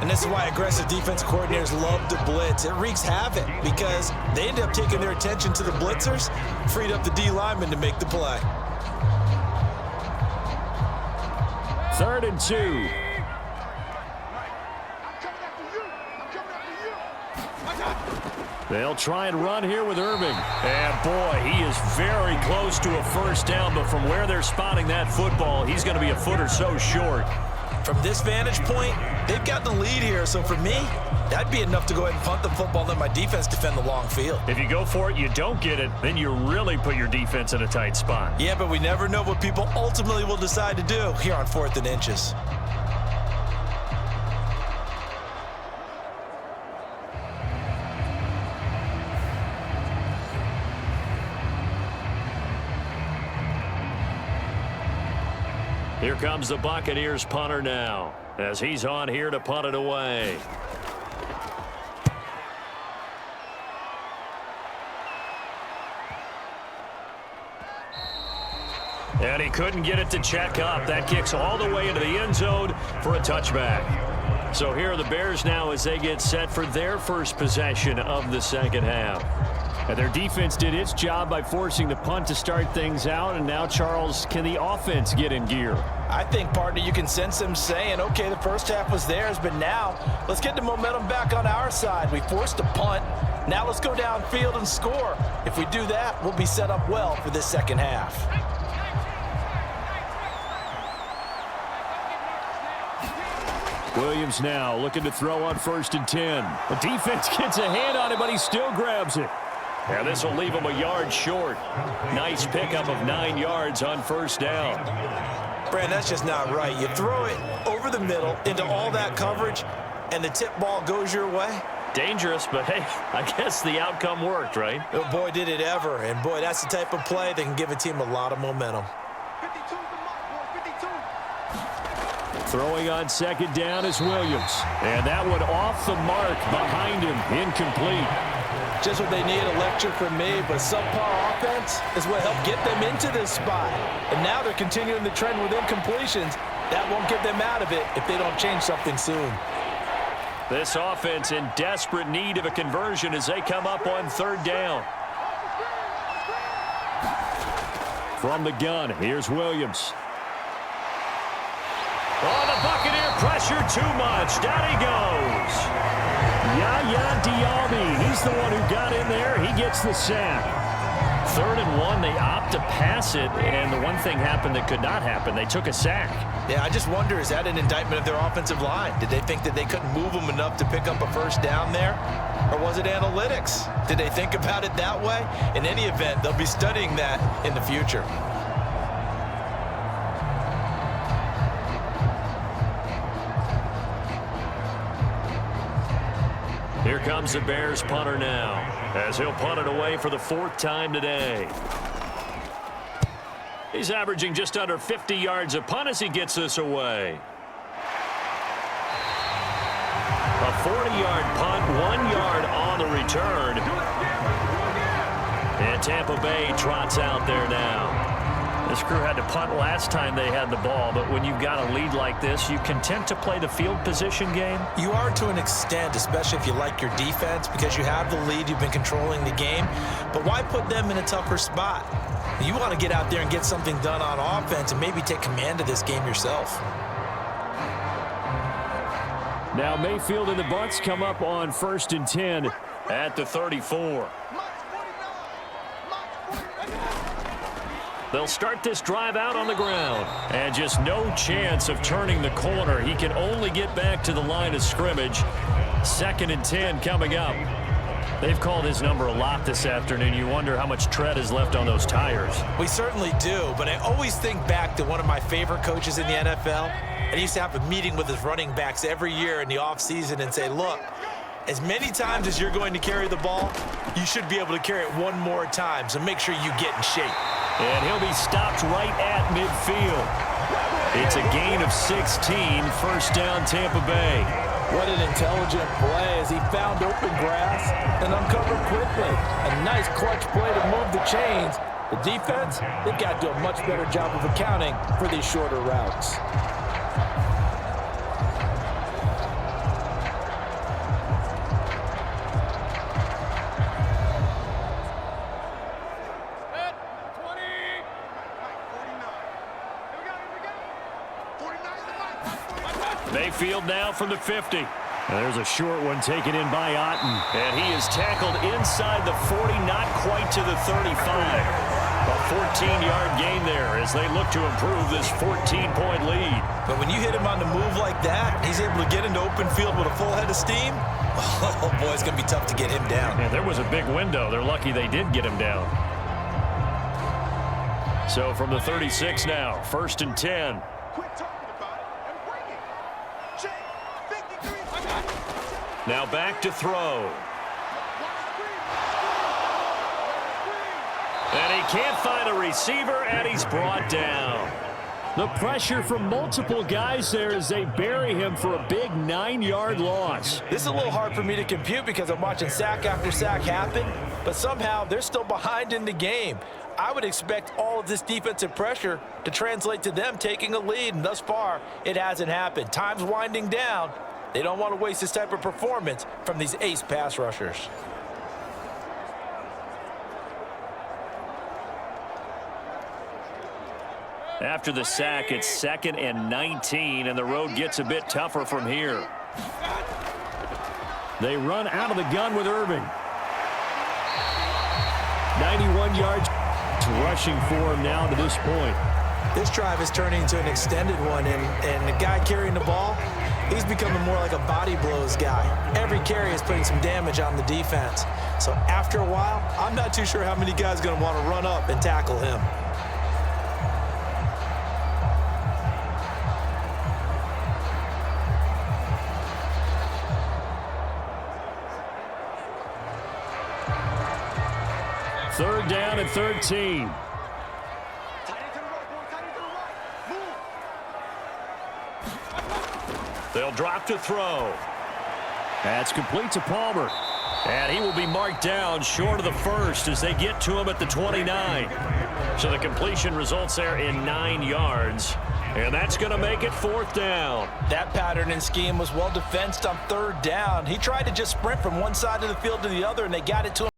And this is why aggressive defense coordinators love to blitz. It wreaks havoc because they end up taking their attention to the blitzers, freed up the D lineman to make the play. 3rd and 2. They'll try and run here with Irving. And boy, he is very close to a first down, but from where they're spotting that football, he's going to be a foot or so short. From this vantage point, they've got the lead here, so for me, that'd be enough to go ahead and punt the football and let my defense defend the long field. If you go for it, you don't get it, then you really put your defense in a tight spot. Yeah, but we never know what people ultimately will decide to do here on 4th and inches. Here comes the Buccaneers punter now, as he's on here to punt it away. And he couldn't get it to check up. That kicks all the way into the end zone for a touchback. So here are the Bears now as they get set for their first possession of the second half. And their defense did its job by forcing the punt to start things out. And now, Charles, can the offense get in gear? I think, partner, you can sense them saying, okay, the first half was theirs, but now let's get the momentum back on our side. We forced a punt. Now let's go downfield and score. If we do that, we'll be set up well for this second half. Williams now looking to throw on 1st and 10. The defense gets a hand on it, but he still grabs it. And this will leave him a yard short. Nice pickup of 9 yards on first down. Brand, that's just not right. You throw it over the middle into all that coverage, and the tip ball goes your way. Dangerous, but hey, I guess the outcome worked, right? Oh, boy, did it ever. And, boy, that's the type of play that can give a team a lot of momentum. 52 the mark, 52. Throwing on 2nd down is Williams. And that one off the mark behind him, incomplete. Just what they need, a lecture from me, but subpar offense is what helped get them into this spot. And now they're continuing the trend with incompletions. That won't get them out of it if they don't change something soon. This offense in desperate need of a conversion as they come up on 3rd down. From the gun, here's Williams. Oh, the Buccaneer pressure too much. Down he goes. Yaya Diaby, he's the one who got in there. He gets the sack. 3rd and 1, they opt to pass it, and the one thing happened that could not happen. They took a sack. Yeah, I just wonder, is that an indictment of their offensive line? Did they think that they couldn't move them enough to pick up a first down there? Or was it analytics? Did they think about it that way? In any event, they'll be studying that in the future. Here comes the Bears punter now, as he'll punt it away for the 4th time today. He's averaging just under 50 yards a punt as he gets this away. A 40-yard punt, 1 yard on the return. And Tampa Bay trots out there now. This crew had to punt last time they had the ball, but when you've got a lead like this, you content to play the field position game? You are to an extent, especially if you like your defense, because you have the lead, you've been controlling the game. But why put them in a tougher spot? You want to get out there and get something done on offense and maybe take command of this game yourself. Now Mayfield and the Bucs come up on 1st and 10 at the 34. They'll start this drive out on the ground. And just no chance of turning the corner. He can only get back to the line of scrimmage. 2nd and 10 coming up. They've called his number a lot this afternoon. You wonder how much tread is left on those tires. We certainly do, but I always think back to one of my favorite coaches in the NFL. And he used to have a meeting with his running backs every year in the offseason and say, look, as many times as you're going to carry the ball, you should be able to carry it one more time, so make sure you get in shape. And he'll be stopped right at midfield. It's a gain of 16, 1st down Tampa Bay. What an intelligent play as he found open grass and uncovered quickly. A nice clutch play to move the chains. The defense, they've got to do a much better job of accounting for these shorter routes. Mayfield now from the 50. There's a short one taken in by Otten. And he is tackled inside the 40, not quite to the 35. A 14-yard gain there as they look to improve this 14-point lead. But when you hit him on the move like that, he's able to get into open field with a full head of steam. Oh, boy, it's going to be tough to get him down. Yeah, there was a big window. They're lucky they did get him down. So from the 36 now, 1st and 10. Now back to throw. And he can't find a receiver, and he's brought down. The pressure from multiple guys there as they bury him for a big 9-yard loss. This is a little hard for me to compute because I'm watching sack after sack happen, but somehow they're still behind in the game. I would expect all of this defensive pressure to translate to them taking a lead, and thus far, it hasn't happened. Time's winding down. They don't want to waste this type of performance from these ace pass rushers. After the sack, it's 2nd and 19, and the road gets a bit tougher from here. They run out of the gun with Irving. 91 yards rushing for him now to this point. This drive is turning into an extended one, and the guy carrying the ball, he's becoming more like a body blows guy. Every carry is putting some damage on the defense. So after a while, I'm not too sure how many guys are going to want to run up and tackle him. Third down and 13. They'll drop to throw. That's complete to Palmer. And he will be marked down short of the first as they get to him at the 29. So the completion results there in 9 yards. And that's going to make it 4th down. That pattern and scheme was well defensed on 3rd down. He tried to just sprint from one side of the field to the other, and they got it to him.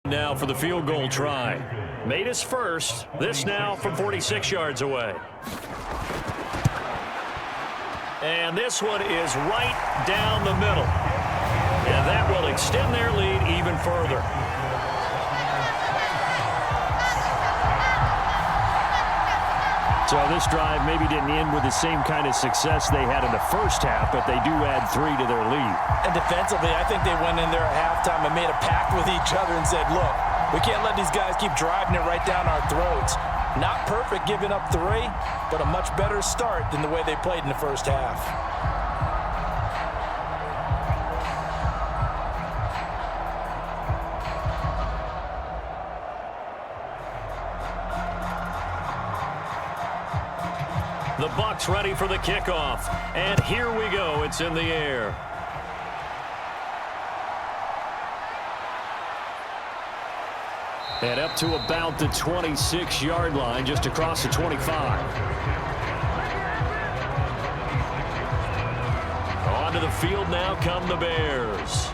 Now for the field goal try. Made his first. This now from 46 yards away. And this one is right down the middle. And that will extend their lead even further. So this drive maybe didn't end with the same kind of success they had in the first half, but they do add 3 to their lead. And defensively, I think they went in there at halftime and made a pact with each other and said, look, we can't let these guys keep driving it right down our throats. Not perfect giving up 3, but a much better start than the way they played in the first half. The Bucs ready for the kickoff. And here we go. It's in the air. And up to about the 26-yard line, just across the 25. Onto the field now come the Bears.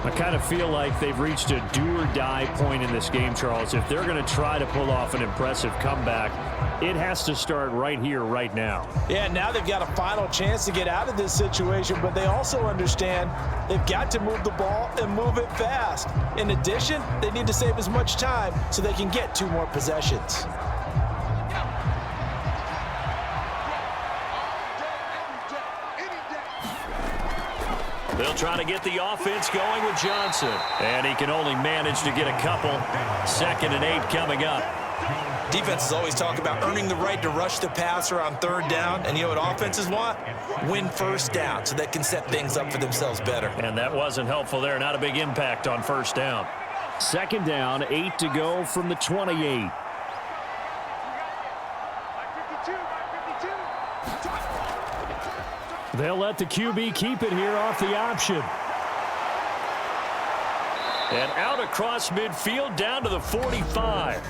I kind of feel like they've reached a do-or-die point in this game, Charles. If they're going to try to pull off an impressive comeback, it has to start right here, right now. Yeah, now they've got a final chance to get out of this situation, but they also understand they've got to move the ball and move it fast. In addition, they need to save as much time so they can get 2 more possessions. They'll try to get the offense going with Johnson. And he can only manage to get a couple. 2nd and 8 coming up. Defenses always talk about earning the right to rush the passer on 3rd down. And you know what offenses want? Win 1st down so they can set things up for themselves better. And that wasn't helpful there. Not a big impact on 1st down. 2nd down, 8 to go from the 28. They'll let the QB keep it here off the option. And out across midfield down to the 45.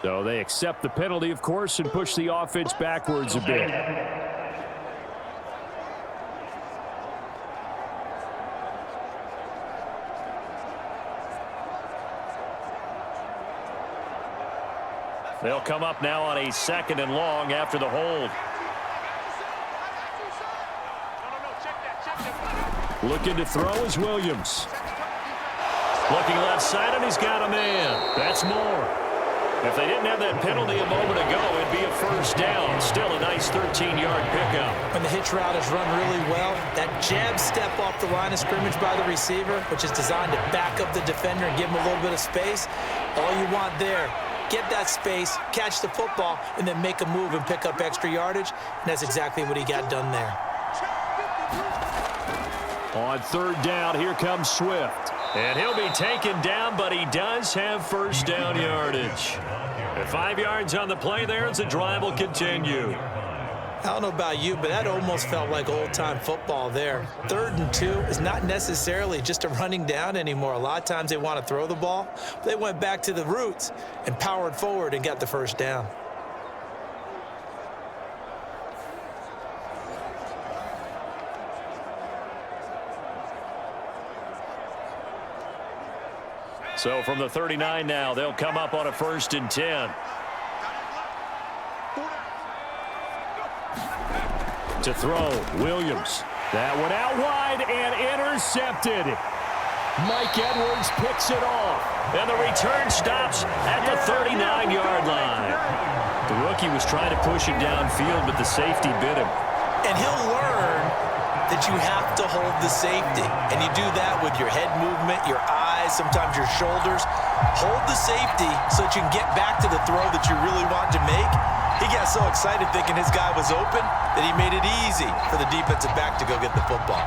So they accept the penalty, of course, and push the offense backwards a bit. They'll come up now on a 2nd and long after the hold. Looking to throw is Williams. Looking left side, and he's got a man. That's more. If they didn't have that penalty a moment ago, it'd be a 1st down. Still a nice 13-yard pickup. When the hitch route is run really well, that jab step off the line of scrimmage by the receiver, which is designed to back up the defender and give him a little bit of space, all you want there, get that space, catch the football, and then make a move and pick up extra yardage. And that's exactly what he got done there. On 3rd down, here comes Swift. And he'll be taken down, but he does have 1st down yardage. And 5 yards on the play there as the drive will continue. I don't know about you, but that almost felt like old-time football there. 3rd and 2 is not necessarily just a running down anymore. A lot of times they want to throw the ball. But they went back to the roots and powered forward and got the 1st down. So from the 39 now, they'll come up on a 1st and 10. To throw, Williams. That one out wide and intercepted. Mike Edwards picks it off. And the return stops at the 39-yard line. The rookie was trying to push it downfield, but the safety bit him. And he'll learn that you have to hold the safety. And you do that with your head movement, your eyes, sometimes your shoulders. Hold the safety so that you can get back to the throw that you really want to make. He got so excited thinking his guy was open that he made it easy for the defensive back to go get the football.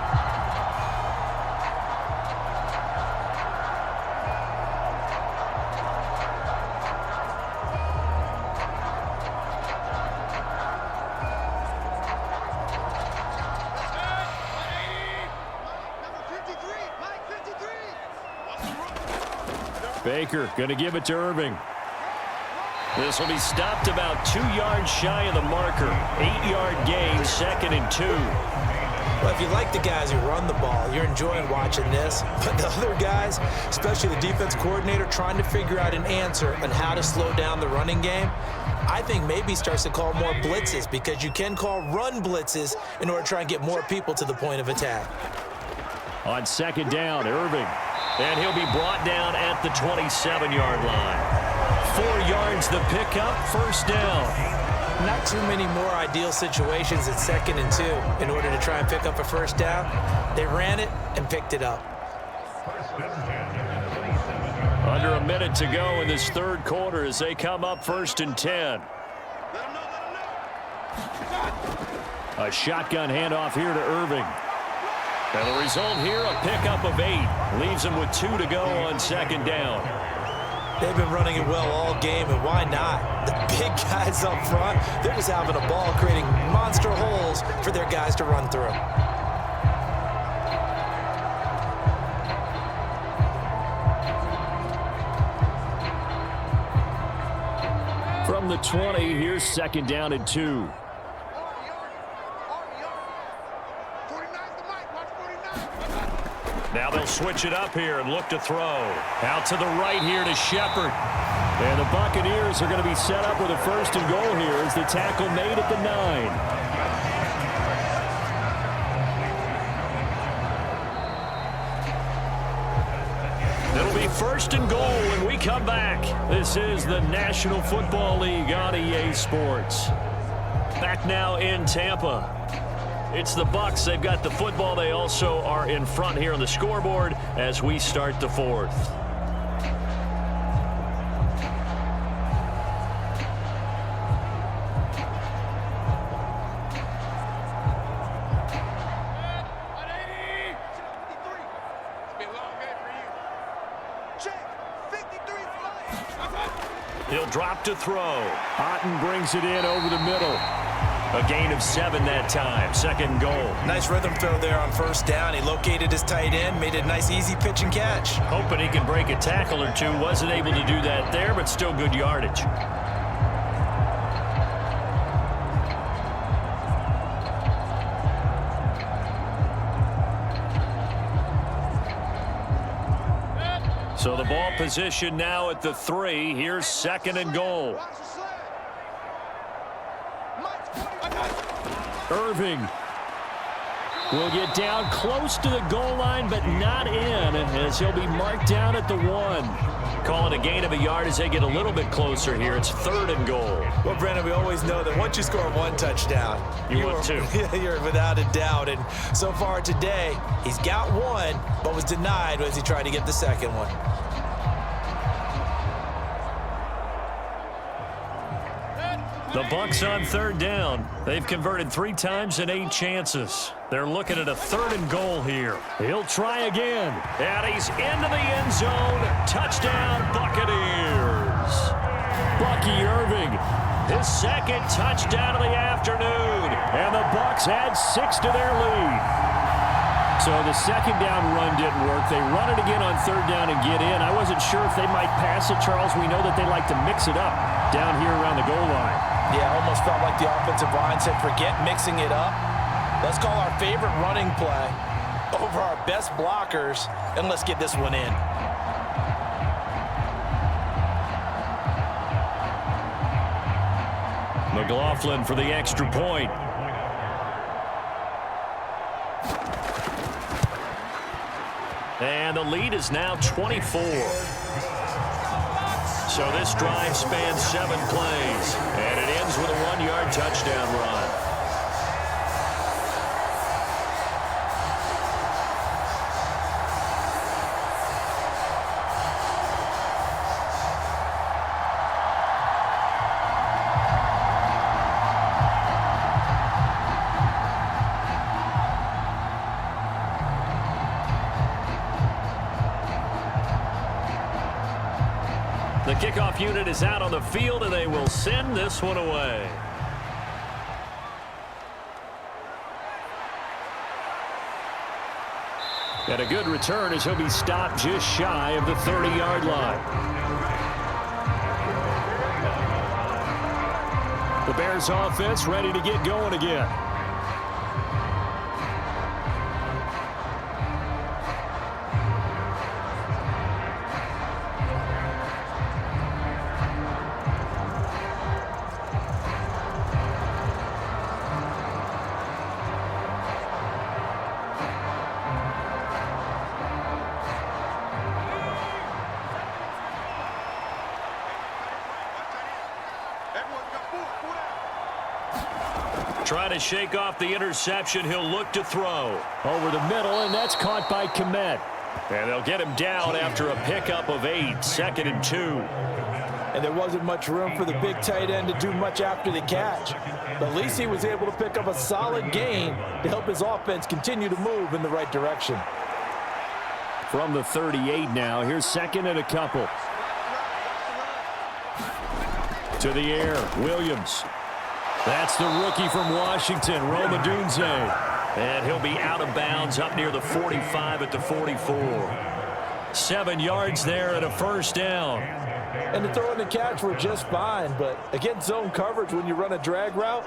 Baker going to give it to Irving. This will be stopped about 2 yards shy of the marker. 8-yard gain, 2nd and 2. Well, if you like the guys who run the ball, you're enjoying watching this. But the other guys, especially the defense coordinator, trying to figure out an answer on how to slow down the running game, I think maybe starts to call more blitzes, because you can call run blitzes in order to try and get more people to the point of attack. On 2nd down, Irving. And he'll be brought down at the 27-yard line. 4 yards the pickup, 1st down. Not too many more ideal situations at 2nd and 2 in order to try and pick up a 1st down. They ran it and picked it up. Under a minute to go in this 3rd quarter as they come up 1st and 10. A shotgun handoff here to Irving. And the result here, a pickup of 8. Leaves them with 2 to go on 2nd down. They've been running it well all game, and why not? The big guys up front, they're just having a ball, creating monster holes for their guys to run through. From the 20, here's 2nd down and 2. Now they'll switch it up here and look to throw. Out to the right here to Shepard. And the Buccaneers are going to be set up with a 1st and goal here as the tackle made at the 9. It'll be 1st and goal when we come back. This is the National Football League on EA Sports. Back now in Tampa. It's the Bucs. They've got the football. They also are in front here on the scoreboard as we start the 4th. He'll drop to throw. Otten brings it in over the middle. A gain of 7 that time. 2nd goal. Nice rhythm throw there on 1st down. He located his tight end, made a nice easy pitch and catch. Hoping he can break a tackle or two. Wasn't able to do that there, but still good yardage. So the ball position now at the 3. Here's 2nd and goal. Irving will get down close to the goal line, but not in, as he'll be marked down at the 1. Calling a gain of a yard as they get a little bit closer here. It's 3rd and goal. Well, Brandon, we always know that once you score 1 touchdown, want 2. You're without a doubt. And so far today, he's got 1, but was denied as he tried to get the 2nd one. The Bucs on 3rd down. They've converted 3 times in 8 chances. They're looking at a 3rd and goal here. He'll try again. And he's into the end zone. Touchdown, Buccaneers. Bucky Irving, His 2nd touchdown of the afternoon. and the Bucs add 6 to their lead. So the 2nd down run didn't work. They run it again on 3rd down and get in. I wasn't sure if they might pass it, Charles. We know that they like to mix it up down here around the goal line. Yeah, almost felt like the offensive line said, forget mixing it up. Let's call our favorite running play over our best blockers, and let's get this one in. McLaughlin for the extra point. And the lead is now 24. So this drive spans 7 plays, and it ends with a 1-yard touchdown run. The kickoff unit is out on the field, and they will send this one away. And a good return as he'll be stopped just shy of the 30-yard line. The Bears offense ready to get going again. Trying to shake off the interception. He'll look to throw. Over the middle, and that's caught by Komet. And they'll get him down after a pickup of 8, 2nd and 2. And there wasn't much room for the big tight end to do much after the catch. But at least he was able to pick up a solid gain to help his offense continue to move in the right direction. From the 38 now, here's 2nd and a couple. To the air, Williams. That's the rookie from Washington, Roma Dunze. And he'll be out of bounds up near the 45 at the 44. 7 yards there and a first down. And the throw and the catch were just fine, but against zone coverage when you run a drag route,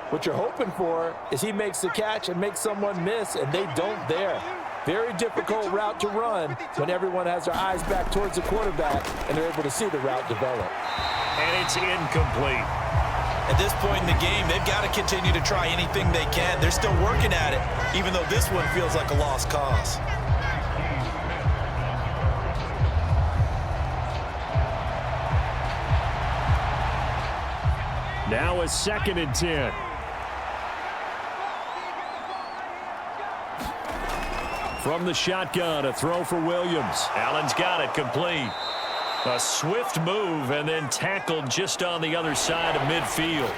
what you're hoping for is he makes the catch and makes someone miss, and they don't there. Very difficult route to run when everyone has their eyes back towards the quarterback and they're able to see the route develop. And it's incomplete. At this point in the game, they've got to continue to try anything they can. They're still working at it, even though this one feels like a lost cause. Now a 2nd and 10. From the shotgun, a throw for Williams. Allen's got it, complete. A swift move and then tackled just on the other side of midfield.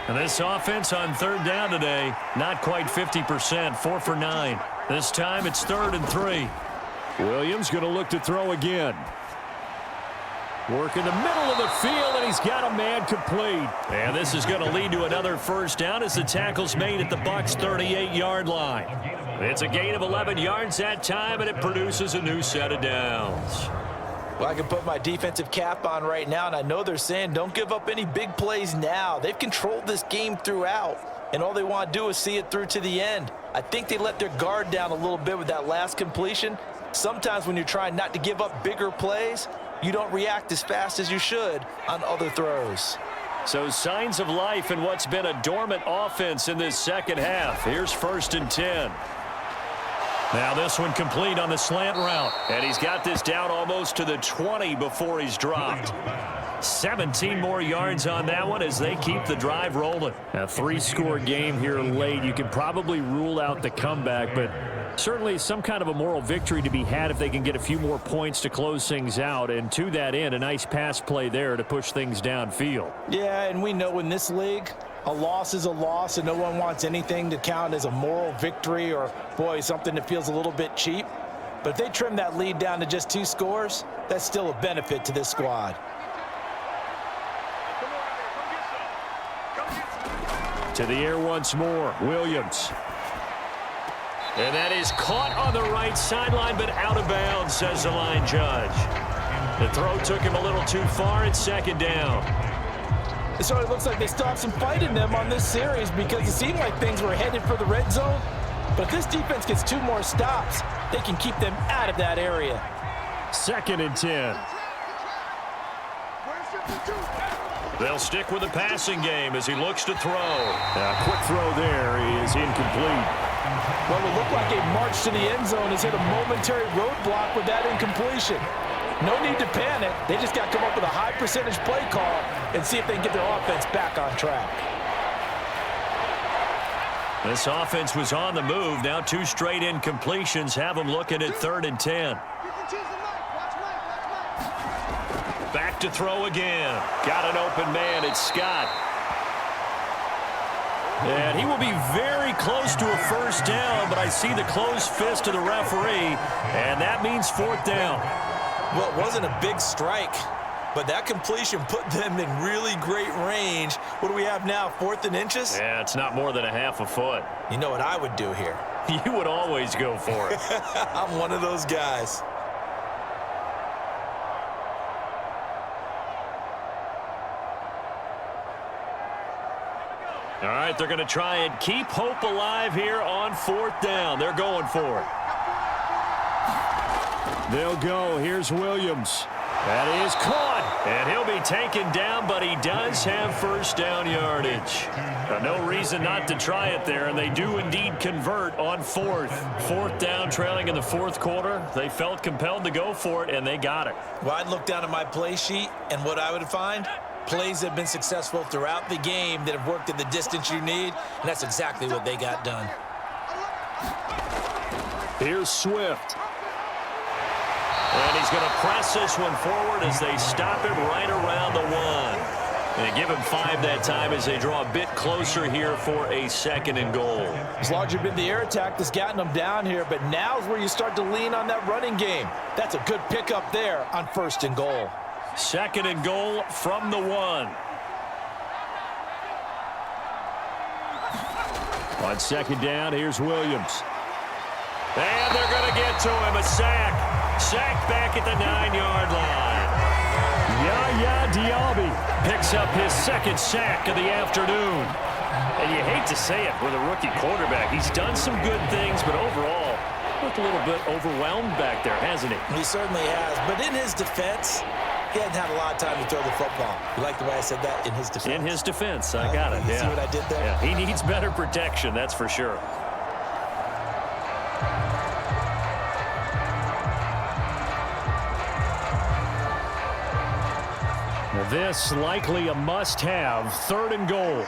And this offense on 3rd down today, not quite 50%, 4 for 9. This time it's 3rd and 3. Williams going to look to throw again. Work in the middle of the field, and he's got a man complete. And this is going to lead to another first down as the tackle's made at the Bucs' 38-yard line. It's a gain of 11 yards that time, and it produces a new set of downs. Well, I can put my defensive cap on right now, and I know they're saying don't give up any big plays now. They've controlled this game throughout, and all they want to do is see it through to the end. I think they let their guard down a little bit with that last completion. Sometimes when you're trying not to give up bigger plays, you don't react as fast as you should on other throws. So signs of life in what's been a dormant offense in this second half. Here's 1st and 10. Now this one complete on the slant route. And he's got this down almost to the 20 before he's dropped. 17 more yards on that one as they keep the drive rolling. A 3-score game here late. You can probably rule out the comeback, but certainly some kind of a moral victory to be had if they can get a few more points to close things out. And to that end, a nice pass play there to push things downfield. Yeah, and we know in this league, a loss is a loss, and no one wants anything to count as a moral victory or, boy, something that feels a little bit cheap. But if they trim that lead down to just 2 scores, that's still a benefit to this squad. To the air once more, Williams. And that is caught on the right sideline, but out of bounds, says the line judge. The throw took him a little too far. It's 2nd down. So it looks like they still have some fight in them on this series because it seemed like things were headed for the red zone. But if this defense gets 2 more stops, they can keep them out of that area. 2nd and 10. They'll stick with the passing game as he looks to throw. A quick throw there is incomplete. Well, it looked like a march to the end zone has hit a momentary roadblock with that incompletion. No need to panic. They just got to come up with a high percentage play call and see if they can get their offense back on track. This offense was on the move. Now 2 straight incompletions have them looking at 3rd and 10. Back to throw again. Got an open man. It's Scott. And he will be very close to a first down, but I see the closed fist of the referee, and that means 4th down. Well, it wasn't a big strike, but that completion put them in really great range. What do we have now, 4th and inches? Yeah, it's not more than a half a foot. You know what I would do here? You would always go for it. I'm one of those guys. All right, they're going to try and keep hope alive here on 4th down. They're going for it. They'll go. Here's Williams. That is caught, and he'll be taken down, but he does have first down yardage. No reason not to try it there, and they do indeed convert on 4th. 4th down, trailing in the 4th quarter. They felt compelled to go for it, and they got it. Well, I'd look down at my play sheet, and what I would find, plays that have been successful throughout the game that have worked at the distance you need, and that's exactly what they got done. Here's Swift. And he's going to press this one forward as they stop him right around the 1. And they give him 5 that time as they draw a bit closer here for a 2nd and goal. It's largely been the air attack that's gotten them down here, but now's where you start to lean on that running game. That's a good pickup there on 1st and goal. 2nd and goal from the 1. On 2nd down, here's Williams. And they're going to get to him, a sack. Sack back at the 9-yard line. Yaya Diaby Picks up his 2nd sack of the afternoon. And you hate to say it with a rookie quarterback. He's done some good things, but overall, looked a little bit overwhelmed back there, hasn't he? He certainly has, but in his defense, he hasn't had a lot of time to throw the football. You like the way I said that? In his defense? In his defense, I got it, You yeah. see what I did there? Yeah, he needs better protection, that's for sure. This likely a must-have. 3rd and goal.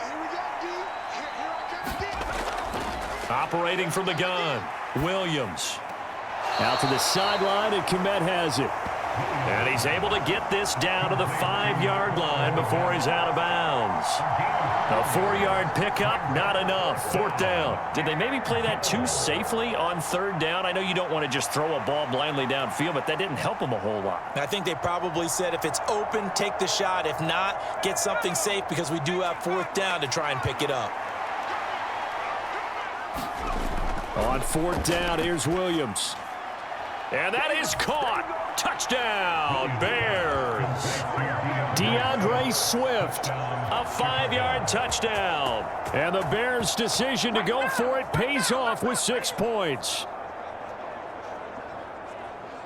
Operating from the gun, Williams. Out to the sideline, and Kmet has it. And he's able to get this down to the 5-yard line before he's out of bounds. A 4-yard pickup, not enough. 4th down. Did they maybe play that too safely on 3rd down? I know you don't want to just throw a ball blindly downfield, but that didn't help them a whole lot. I think they probably said if it's open, take the shot. If not, get something safe because we do have 4th down to try and pick it up. On 4th down, here's Williams. And that is caught. Touchdown, Bears. DeAndre Swift. A 5-yard touchdown. And the Bears' decision to go for it pays off with 6 points.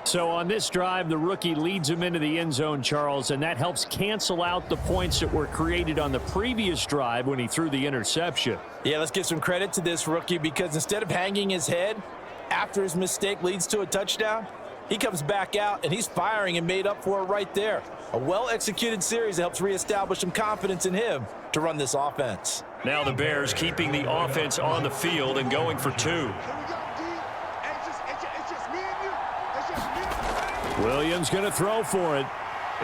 So on this drive, the rookie leads him into the end zone, Charles, and that helps cancel out the points that were created on the previous drive when he threw the interception. Yeah, let's give some credit to this rookie because instead of hanging his head after his mistake leads to a touchdown, he comes back out and he's firing and made up for it right there. A well-executed series that helps reestablish some confidence in him to run this offense. Now the Bears keeping the offense on the field and going for 2. Williams going to throw for it.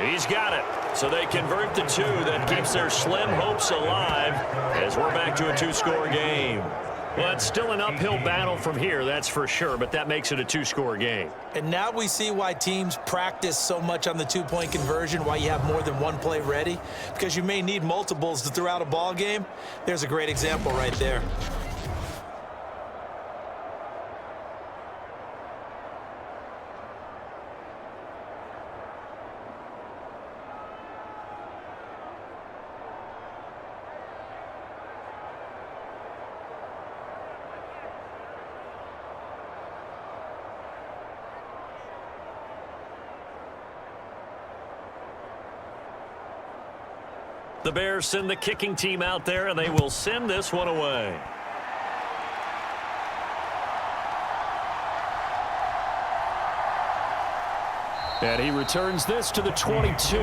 He's got it. So they convert the 2. That keeps their slim hopes alive as we're back to a 2-score game. Well, it's still an uphill battle from here, that's for sure, but that makes it a 2-score game. And now we see why teams practice so much on the 2-point conversion, why you have more than one play ready, because you may need multiples to throw out a ball game. There's a great example right there. The Bears send the kicking team out there, and they will send this one away. And he returns this to the 22.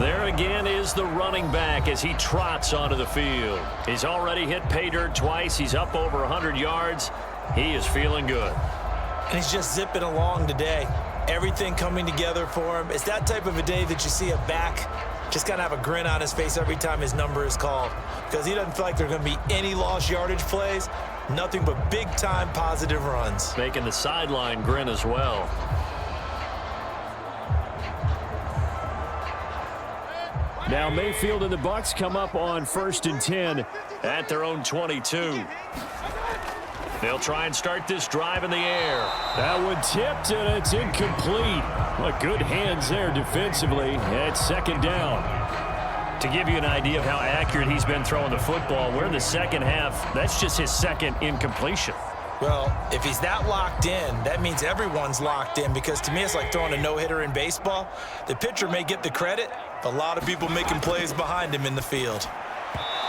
There again is the running back as he trots onto the field. He's already hit pay dirt twice. He's up over 100 yards. He is feeling good. And he's just zipping along today. Everything coming together for him. It's that type of a day that you see a back just kind of have a grin on his face every time his number is called because he doesn't feel like there are going to be any lost yardage plays. Nothing but big-time positive runs. Making the sideline grin as well. Now Mayfield and the Bucs come up on 1st and 10 at their own 22. They'll try and start this drive in the air. That one tipped, and it's incomplete. Well, good hands there defensively at 2nd down. To give you an idea of how accurate he's been throwing the football, we're in the second half. That's just his 2nd incompletion. Well, if he's that locked in, that means everyone's locked in, because to me it's like throwing a no-hitter in baseball. The pitcher may get the credit, a lot of people making plays behind him in the field.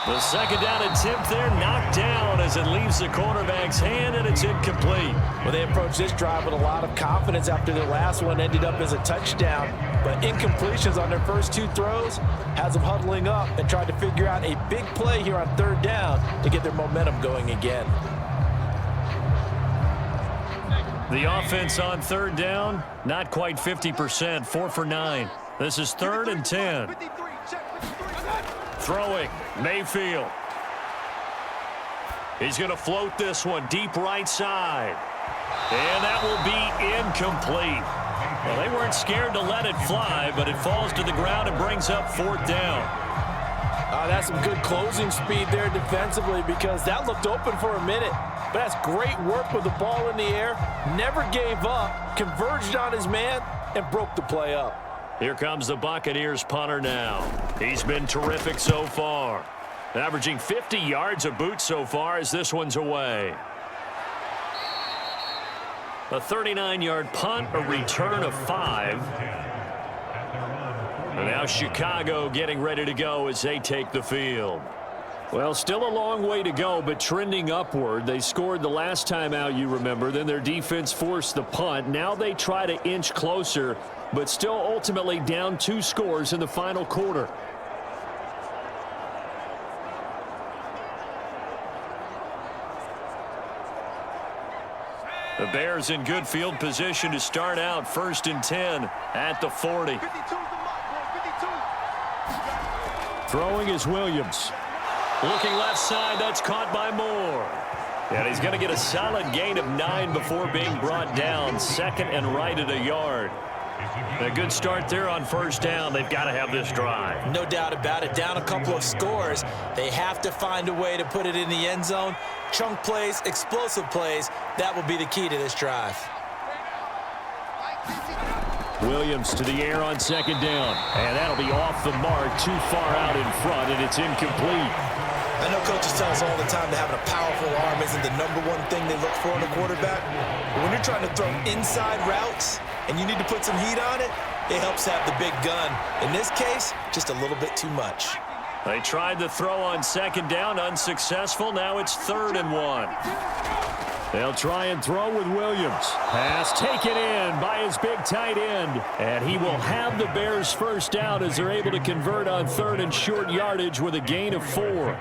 The 2nd down attempt there knocked down as it leaves the quarterback's hand, and it's incomplete. Well, they approached this drive with a lot of confidence after their last one ended up as a touchdown. But incompletions on their first 2 throws has them huddling up and trying to figure out a big play here on 3rd down to get their momentum going again. The offense on 3rd down, not quite 50%, 4 for 9. This is 3rd and 10. Throwing, Mayfield. He's going to float this one deep right side. And that will be incomplete. Well, they weren't scared to let it fly, but it falls to the ground and brings up 4th down. That's some good closing speed there defensively, because that looked open for a minute. But that's great work with the ball in the air. Never gave up, converged on his man, and broke the play up. Here comes the Buccaneers punter now. He's been terrific so far. Averaging 50 yards a boot so far as this one's away. A 39-yard punt, a return of 5. And now Chicago getting ready to go as they take the field. Well, still a long way to go, but trending upward. They scored the last time out, you remember. Then their defense forced the punt. Now they try to inch closer, but still ultimately down 2 scores in the final quarter. The Bears in good field position to start out 1st and 10 at the 40. Throwing is Williams. Looking left side, that's caught by Moore. And he's going to get a solid gain of 9 before being brought down. 2nd and right at a yard. A good start there on 1st down. They've got to have this drive. No doubt about it. Down a couple of scores. They have to find a way to put it in the end zone. Chunk plays, explosive plays. That will be the key to this drive. Williams to the air on 2nd down. And that'll be off the mark, too far out in front, and it's incomplete. I know coaches tell us all the time that having a powerful arm isn't the #1 thing they look for in a quarterback. But when you're trying to throw inside routes and you need to put some heat on it, it helps have the big gun. In this case, just a little bit too much. They tried to throw on 2nd down, unsuccessful. Now it's 3rd and 1. They'll try and throw with Williams. Pass taken in by his big tight end. And he will have the Bears 1st down as they're able to convert on 3rd and short yardage with a gain of 4.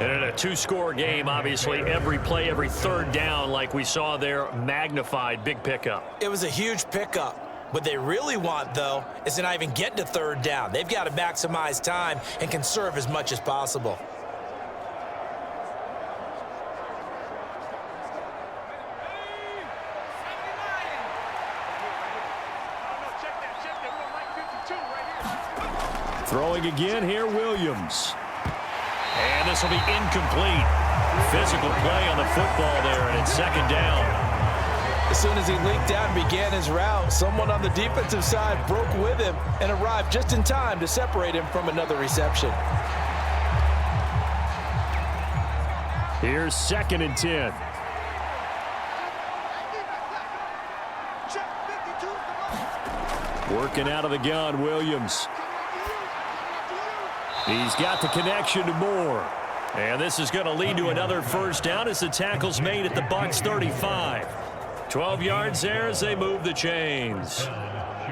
And in a 2-score game, obviously, every play, every 3rd down, like we saw there, magnified, big pickup. It was a huge pickup. What they really want, though, is to not even get to 3rd down. They've got to maximize time and conserve as much as possible. Throwing again here, Williams. And this will be incomplete. Physical play on the football there, and it's 2nd down. As soon as he leaked out and began his route, someone on the defensive side broke with him and arrived just in time to separate him from another reception. Here's 2nd and 10. Working out of the gun, Williams. He's got the connection to Moore. And this is going to lead to another 1st down as the tackle's made at the Bucs 35. 12 yards there as they move the chains.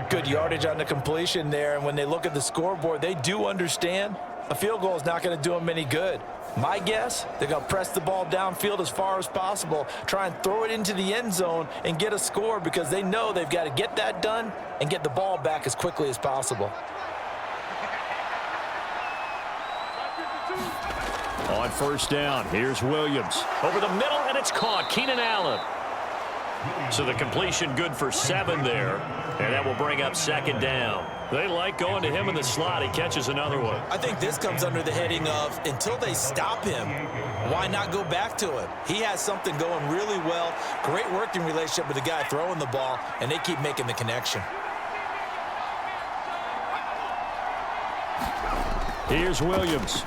Good yardage on the completion there, and when they look at the scoreboard, they do understand a field goal is not going to do them any good. My guess, they're going to press the ball downfield as far as possible, try and throw it into the end zone and get a score, because they know they've got to get that done and get the ball back as quickly as possible. On 1st down, here's Williams. Over the middle, and it's caught. Keenan Allen. So the completion good for 7 there, and that will bring up 2nd down. They like going to him in the slot. He catches another one. I think this comes under the heading of until they stop him, why not go back to him? He has something going really well, great working relationship with the guy throwing the ball, and they keep making the connection. Here's Williams.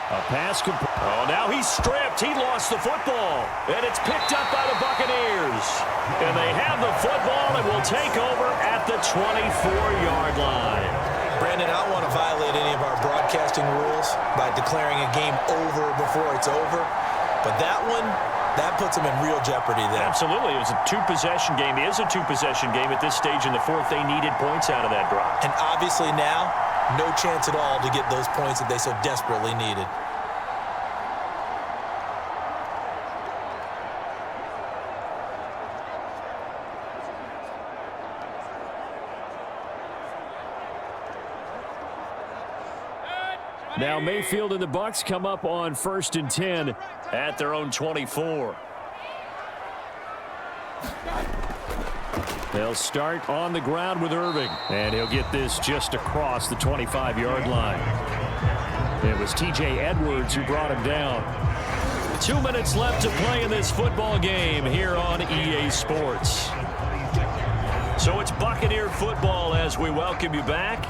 A pass. Oh, now he's stripped. He lost the football. And it's picked up by the Buccaneers. And they have the football and will take over at the 24-yard line. Brandon, I don't want to violate any of our broadcasting rules by declaring a game over before it's over. But that one, that puts them in real jeopardy there. Absolutely. It was a 2-possession game. It is a 2-possession game at this stage in the 4th. They needed points out of that drive. And obviously now, no chance at all to get those points that they so desperately needed. Now Mayfield and the Bucs come up on 1st and 10 at their own 24. They'll start on the ground with Irving, and he'll get this just across the 25-yard line. It was T.J. Edwards who brought him down. 2 minutes left to play in this football game here on EA Sports. So it's Buccaneer football as we welcome you back.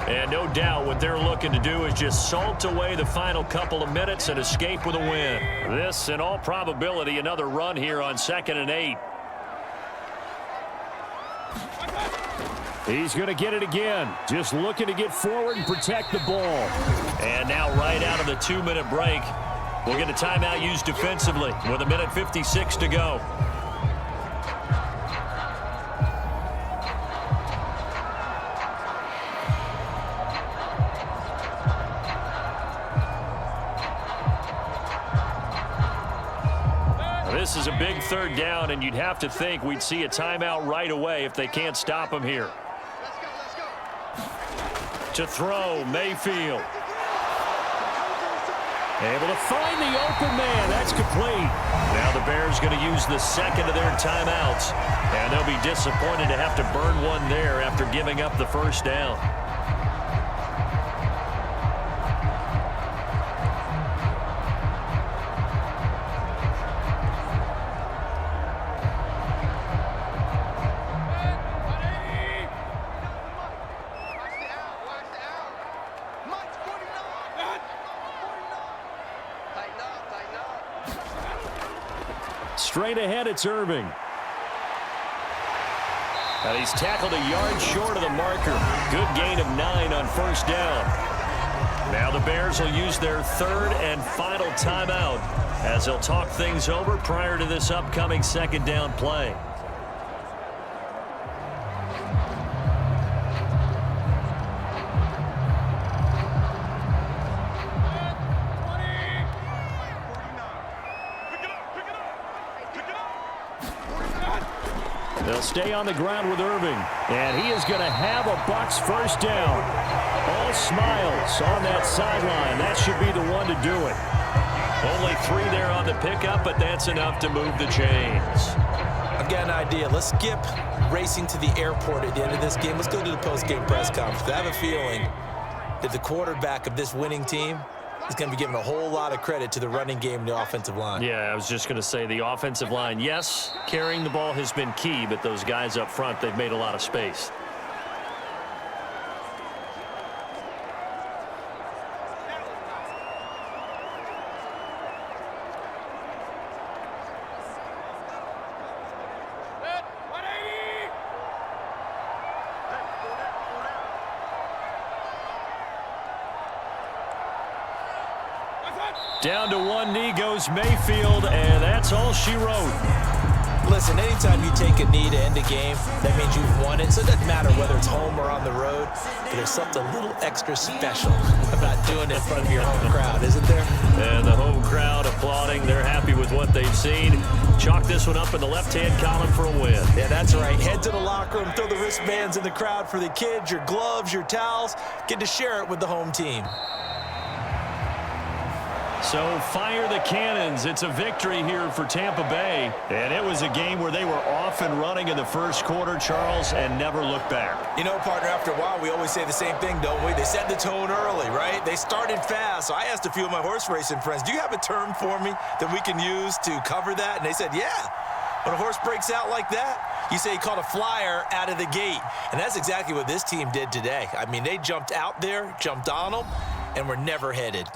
And no doubt what they're looking to do is just salt away the final couple of minutes and escape with a win. This, in all probability, another run here on 2nd and 8. He's going to get it again. Just looking to get forward and protect the ball. And now right out of the 2-minute break, we'll get a timeout used defensively with 1:56 to go. This is a big 3rd down, and you'd have to think we'd see a timeout right away if they can't stop him here. To throw, Mayfield. Able to find the open man. That's complete. Now the Bears going to use the 2nd of their timeouts, and they'll be disappointed to have to burn one there after giving up the 1st down. Straight ahead, it's Irving. And he's tackled a yard short of the marker. Good gain of 9 on 1st down. Now the Bears will use their 3rd and final timeout as they'll talk things over prior to this upcoming 2nd down play. They'll stay on the ground with Irving, and he is going to have a Bucs 1st down. All smiles on that sideline. That should be the one to do it. Only 3 there on the pickup, but that's enough to move the chains. I've got an idea. Let's skip racing to the airport at the end of this game. Let's go to the post-game press conference. I have a feeling that the quarterback of this winning team is going to be giving a whole lot of credit to the running game and the offensive line. Yeah, I was just going to say the offensive line, yes, carrying the ball has been key, but those guys up front, they've made a lot of space. Down to one knee goes Mayfield, and that's all she wrote. Listen, anytime you take a knee to end a game, that means you've won it. So it doesn't matter whether it's home or on the road, but there's something a little extra special about doing it in front of your home crowd, isn't there? And the home crowd applauding. They're happy with what they've seen. Chalk this one up in the left-hand column for a win. Yeah, that's right. Head to the locker room, throw the wristbands in the crowd for the kids, your gloves, your towels. Get to share it with the home team. So fire the cannons. It's a victory here for Tampa Bay. And it was a game where they were off and running in the first quarter, Charles, and never looked back. You know, partner, after a while, we always say the same thing, don't we? They set the tone early, right? They started fast. So I asked a few of my horse racing friends, do you have a term for me that we can use to cover that? And they said, yeah. When a horse breaks out like that, you say he caught a flyer out of the gate. And that's exactly what this team did today. I mean, they jumped out there, jumped on them, and were never headed.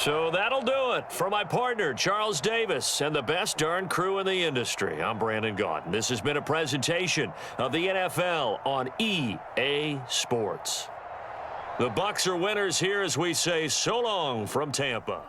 So that'll do it for my partner, Charles Davis, and the best darn crew in the industry. I'm Brandon Gaudin. This has been a presentation of the NFL on EA Sports. The Bucs are winners here as we say so long from Tampa.